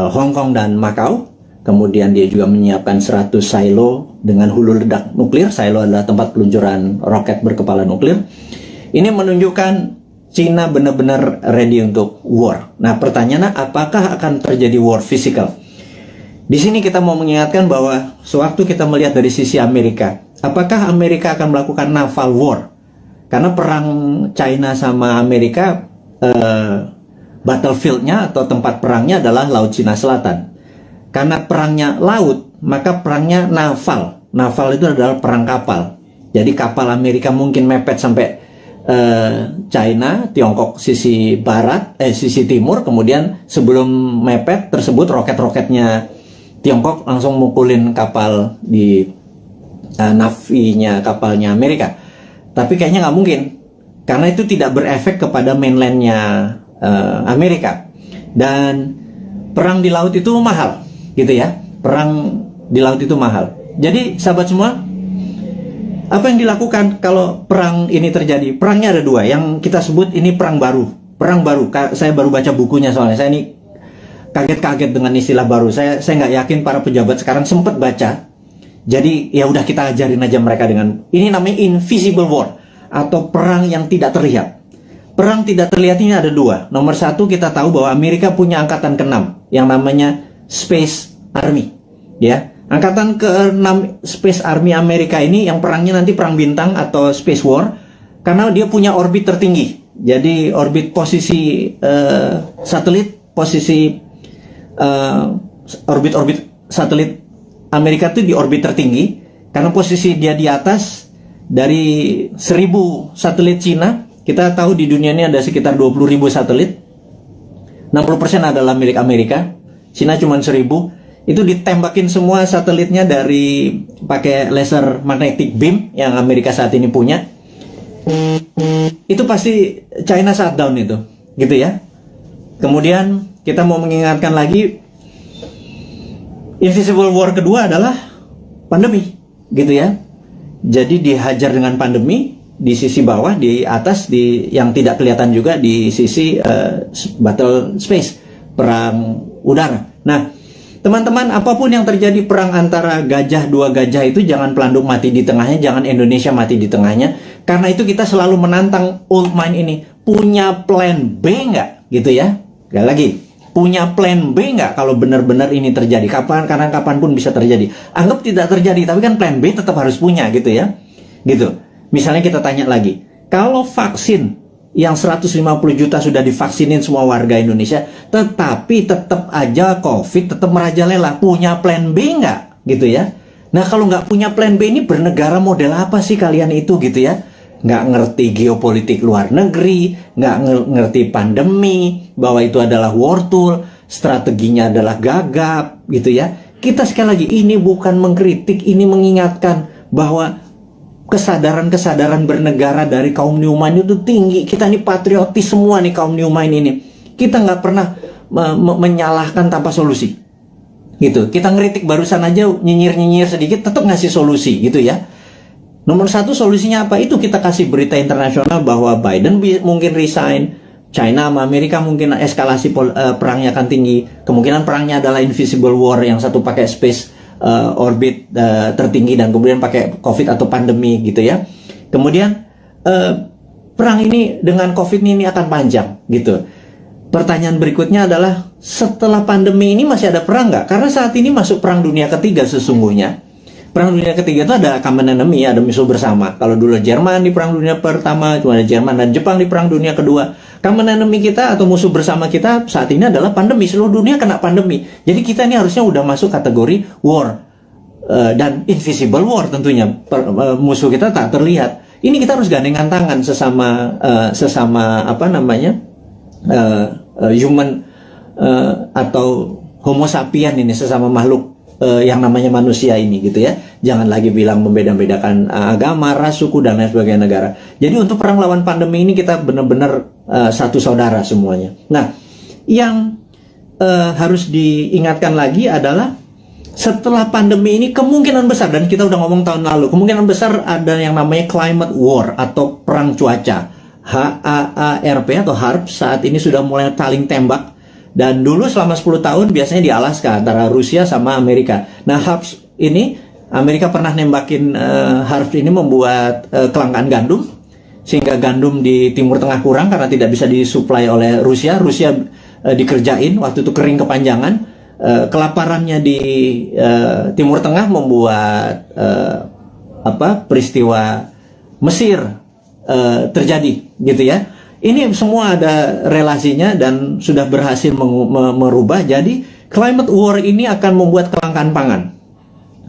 Speaker 1: Hong Kong dan Macau. Kemudian dia juga menyiapkan 100 silo dengan hulu ledak nuklir. Silo adalah tempat peluncuran roket berkepala nuklir. Ini menunjukkan Cina benar-benar ready untuk war. Nah, pertanyaannya, apakah akan terjadi war physical? Di sini kita mau mengingatkan bahwa sewaktu kita melihat dari sisi Amerika, apakah Amerika akan melakukan naval war? Karena perang China sama Amerika battlefieldnya atau tempat perangnya adalah Laut Cina Selatan. Karena perangnya laut, maka perangnya naval. Naval itu adalah perang kapal. Jadi kapal Amerika mungkin mepet sampai China, Tiongkok sisi barat, sisi timur. Kemudian sebelum mepet tersebut, roket-roketnya Tiongkok langsung mukulin kapal di navinya kapalnya Amerika. Tapi kayaknya nggak mungkin, karena itu tidak berefek kepada mainlandnya Amerika. Dan perang di laut itu mahal, gitu ya. Perang di laut itu mahal. Jadi sahabat semua, apa yang dilakukan kalau perang ini terjadi? Perangnya ada dua, yang kita sebut ini perang baru. Perang baru, saya baru baca bukunya soalnya. Saya ini kaget-kaget dengan istilah baru. Saya nggak yakin para pejabat sekarang sempat baca. Jadi ya udah kita ajarin aja mereka dengan ini, namanya invisible war atau perang yang tidak terlihat. Perang tidak terlihat ini ada dua. Nomor satu, kita tahu bahwa Amerika punya angkatan ke-6 yang namanya Space Army, ya. Angkatan ke-6 Space Army Amerika ini yang perangnya nanti perang bintang atau Space War, karena dia punya orbit tertinggi. Jadi orbit posisi satelit, posisi orbit satelit Amerika itu di orbit tertinggi, karena posisi dia di atas dari 1000 satelit Cina. Kita tahu di dunia ini ada sekitar 20.000 satelit. 60% adalah milik Amerika. Cina cuma 1000. Itu ditembakin semua satelitnya dari pakai laser magnetic beam yang Amerika saat ini punya. Itu pasti China shutdown itu, gitu ya. Kemudian kita mau mengingatkan lagi, invisible war kedua adalah pandemi, gitu ya. Jadi dihajar dengan pandemi di sisi bawah, di atas, di yang tidak kelihatan juga di sisi battle space, perang udara. Nah, teman-teman, apapun yang terjadi perang antara gajah, dua gajah itu jangan pelanduk mati di tengahnya, jangan Indonesia mati di tengahnya. Karena itu kita selalu menantang old mind ini. Punya plan B nggak? Gitu ya. Sekali lagi, punya plan B nggak kalau benar-benar ini terjadi? Karena kapanpun bisa terjadi. Anggap tidak terjadi, tapi kan plan B tetap harus punya, gitu ya. Gitu. Misalnya kita tanya lagi, kalau vaksin yang 150 juta sudah divaksinin semua warga Indonesia, tetapi tetap aja COVID tetap merajalela, punya plan B nggak? Gitu ya. Nah, kalau nggak punya plan B ini bernegara model apa sih kalian itu, gitu ya? Nggak ngerti geopolitik luar negeri, nggak ngerti pandemi, bahwa itu adalah war tool, strateginya adalah gagap, gitu ya. Kita sekali lagi, ini bukan mengkritik, ini mengingatkan bahwa kesadaran bernegara dari kaum New Mind itu tinggi. Kita ini patriotis semua nih, kaum New Mind ini. Kita nggak pernah menyalahkan tanpa solusi, gitu. Kita ngeritik barusan aja, nyinyir sedikit, tetap ngasih solusi, gitu ya. Nomor satu solusinya apa? Itu kita kasih berita internasional bahwa Biden mungkin resign, China sama Amerika mungkin eskalasi perangnya akan tinggi. Kemungkinan perangnya adalah invisible war, yang satu pakai space orbit tertinggi dan kemudian pakai COVID atau pandemi, gitu ya. Kemudian perang ini dengan COVID ini akan panjang, gitu. Pertanyaan berikutnya adalah, setelah pandemi ini masih ada perang nggak? Karena saat ini masuk perang dunia ketiga sesungguhnya. Perang dunia ketiga itu ada common enemy, ada musuh bersama. Kalau dulu Jerman di perang dunia pertama, cuma ada Jerman dan Jepang di perang dunia kedua. Common enemy kita atau musuh bersama kita saat ini adalah pandemi. Seluruh dunia kena pandemi. Jadi kita ini harusnya udah masuk kategori war dan invisible war tentunya. Musuh kita tak terlihat. Ini kita harus gandengan tangan sesama apa namanya human atau homo sapien ini, sesama makhluk yang namanya manusia ini, gitu ya. Jangan lagi bilang membeda-bedakan agama, ras, suku, dan lain sebagainya negara. Jadi untuk perang lawan pandemi ini kita benar-benar satu saudara semuanya. Nah, yang harus diingatkan lagi adalah setelah pandemi ini kemungkinan besar, dan kita udah ngomong tahun lalu, kemungkinan besar ada yang namanya climate war atau perang cuaca. HAARP atau HARP saat ini sudah mulai saling tembak. Dan dulu selama 10 tahun biasanya di Alaska antara Rusia sama Amerika. Nah, HARP ini, Amerika pernah nembakin HARP ini membuat kelangkaan gandum, sehingga gandum di Timur Tengah kurang karena tidak bisa disuplai oleh Rusia. Rusia dikerjain, waktu itu kering kepanjangan. Kelaparannya di Timur Tengah membuat peristiwa Mesir terjadi, gitu ya. Ini semua ada relasinya dan sudah berhasil merubah. Jadi climate war ini akan membuat kelangkaan pangan.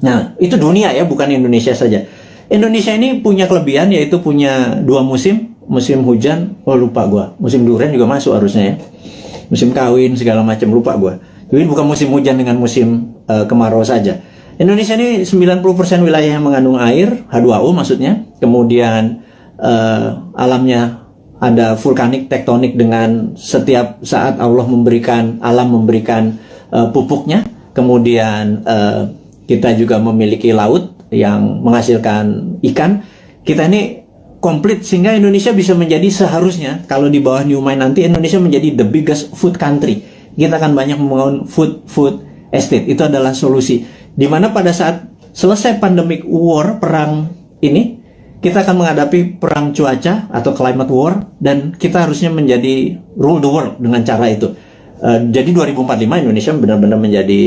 Speaker 1: Nah, itu dunia ya, bukan Indonesia saja. Indonesia ini punya kelebihan, yaitu punya 2 musim. Musim hujan, lupa gua. Musim durian juga masuk harusnya ya. Musim kawin segala macam, lupa gua. Jadi bukan musim hujan dengan musim kemarau saja. Indonesia ini 90% wilayah yang mengandung air, H2O maksudnya. Kemudian alamnya ada vulkanik, tektonik, dengan setiap saat alam memberikan pupuknya. Kemudian kita juga memiliki laut yang menghasilkan ikan. Kita ini komplit sehingga Indonesia bisa menjadi, seharusnya kalau di bawah New Mind nanti, Indonesia menjadi the biggest food country. Kita akan banyak membangun food estate. Itu adalah solusi. Dimana pada saat selesai pandemic war, perang ini, kita akan menghadapi perang cuaca atau climate war, dan kita harusnya menjadi rule the world dengan cara itu. Jadi 2045 Indonesia benar-benar menjadi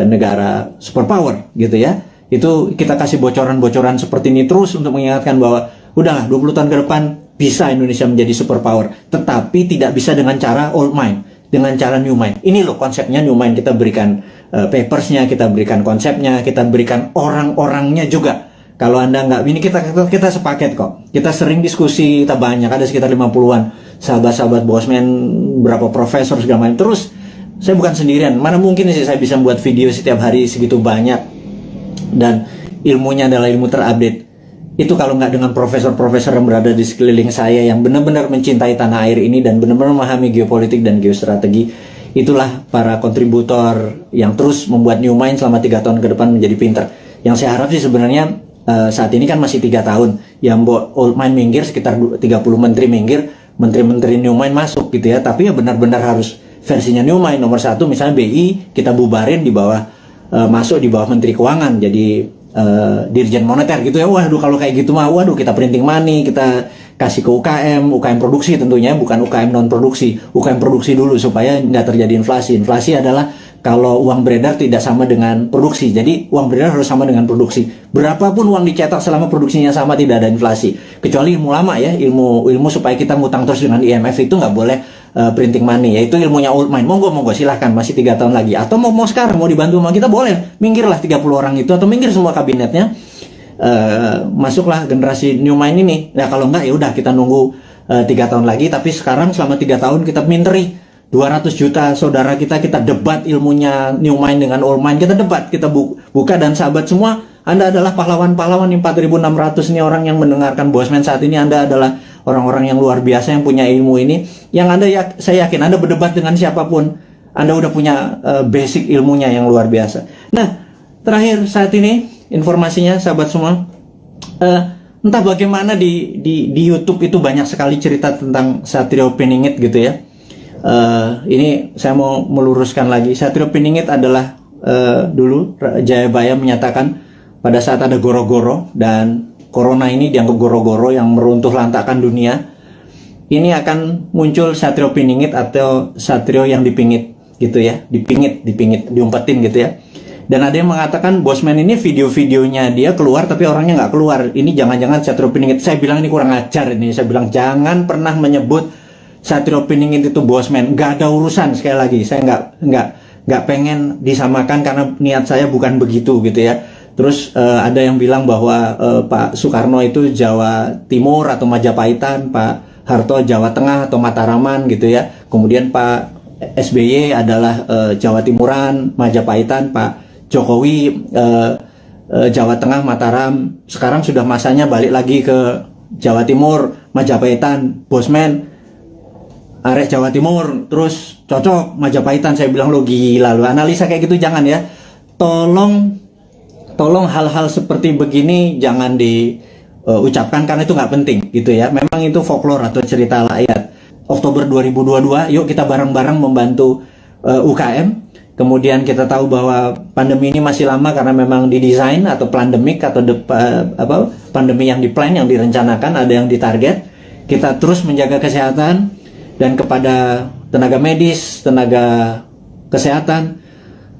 Speaker 1: negara superpower gitu ya. Itu kita kasih bocoran-bocoran seperti ini terus untuk mengingatkan bahwa udahlah 20 tahun ke depan bisa Indonesia menjadi superpower, tetapi tidak bisa dengan cara old mind, dengan cara new mind. Ini loh konsepnya new mind. Kita berikan papersnya, kita berikan konsepnya, kita berikan orang-orangnya juga. Kalau Anda nggak, ini kita sepaket kok. Kita sering diskusi, kita banyak, ada sekitar 50-an sahabat-sahabat Bosman, berapa profesor segala macam. Terus saya bukan sendirian. Mana mungkin sih saya bisa buat video setiap hari segitu banyak, dan ilmunya adalah ilmu terupdate. Itu kalau nggak dengan profesor-profesor yang berada di sekeliling saya yang benar-benar mencintai tanah air ini dan benar-benar memahami geopolitik dan geostrategi. Itulah para kontributor yang terus membuat New Mind selama 3 tahun ke depan menjadi pintar. Yang saya harap sih sebenarnya saat ini kan masih 3 tahun, yang old mind minggir, sekitar 30 menteri minggir, menteri-menteri New Mind masuk gitu ya. Tapi ya benar-benar harus versinya New Mind. Nomor 1 misalnya BI kita bubarin di bawah, masuk di bawah Menteri Keuangan, jadi Dirjen Moneter gitu ya. Waduh, kalau kayak gitu mah, waduh, kita printing money, kita kasih ke UKM produksi tentunya, bukan UKM non produksi, UKM produksi dulu supaya nggak terjadi inflasi. Inflasi adalah kalau uang beredar tidak sama dengan produksi, jadi uang beredar harus sama dengan produksi. Berapapun uang dicetak selama produksinya sama, tidak ada inflasi. Kecuali ilmu lama ya, ilmu supaya kita ngutang terus dengan IMF, itu nggak boleh printing money, yaitu ilmunya old mind. Monggo silahkan, masih 3 tahun lagi. Atau mau sekarang mau dibantu sama kita, boleh, minggirlah 30 orang itu, atau minggir semua kabinetnya, masuklah generasi New Mind ini. Nah kalau enggak, ya udah kita nunggu 3 tahun lagi. Tapi sekarang selama 3 tahun kita minteri 200 juta saudara kita debat ilmunya New Mind dengan old mind, kita debat, kita buka. Dan sahabat semua, Anda adalah pahlawan-pahlawan 4.600 ini orang yang mendengarkan Bosman saat ini. Anda adalah orang-orang yang luar biasa yang punya ilmu ini, yang saya yakin Anda berdebat dengan siapapun, Anda udah punya basic ilmunya yang luar biasa. Nah, terakhir saat ini informasinya sahabat semua, entah bagaimana di YouTube itu banyak sekali cerita tentang Satrio Piningit gitu ya. Ini saya mau meluruskan lagi. Satrio Piningit adalah dulu Jayabaya menyatakan pada saat ada goro-goro, dan corona ini dianggap goro-goro yang meruntuh lantakan dunia, ini akan muncul Satrio Piningit atau Satrio yang dipingit gitu ya, dipingit, diumpetin gitu ya. Dan ada yang mengatakan Bosman ini video-videonya dia keluar tapi orangnya nggak keluar. Ini jangan-jangan Satrio Piningit. Saya bilang ini kurang ajar ini. Saya bilang jangan pernah menyebut Satrio Piningit itu Bosman. Nggak ada urusan, sekali lagi. Saya nggak pengen disamakan karena niat saya bukan begitu gitu ya. Terus ada yang bilang bahwa Pak Soekarno itu Jawa Timur atau Majapahitan, Pak Harto Jawa Tengah atau Mataraman gitu ya. Kemudian Pak SBY adalah Jawa Timuran, Majapahitan, Pak Jokowi Jawa Tengah, Mataram. Sekarang sudah masanya balik lagi ke Jawa Timur, Majapahitan, Bosman arek Jawa Timur, terus cocok Majapahitan. Saya bilang lo gila, lo analisa kayak gitu jangan ya. Tolong hal-hal seperti begini jangan diucapkan karena itu nggak penting gitu ya. Memang itu folklore atau cerita rakyat. Oktober 2022, yuk kita bareng-bareng membantu UKM. Kemudian kita tahu bahwa pandemi ini masih lama karena memang didesain atau pandemik atau pandemi yang diplan, yang direncanakan, ada yang ditarget. Kita terus menjaga kesehatan, dan kepada tenaga medis, tenaga kesehatan,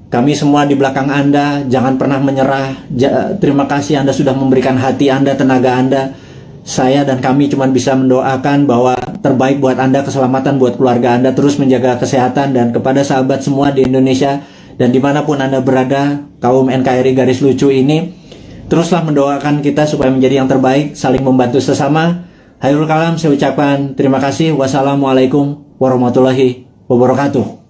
Speaker 1: kami semua di belakang Anda, jangan pernah menyerah. Terima kasih Anda sudah memberikan hati Anda, tenaga Anda. Saya dan kami cuma bisa mendoakan bahwa terbaik buat Anda, keselamatan buat keluarga Anda, terus menjaga kesehatan. Dan kepada sahabat semua di Indonesia dan dimanapun Anda berada, kaum NKRI Garis Lucu ini, teruslah mendoakan kita supaya menjadi yang terbaik, saling membantu sesama. Khairul kalam, saya ucapkan terima kasih. Wassalamualaikum warahmatullahi wabarakatuh.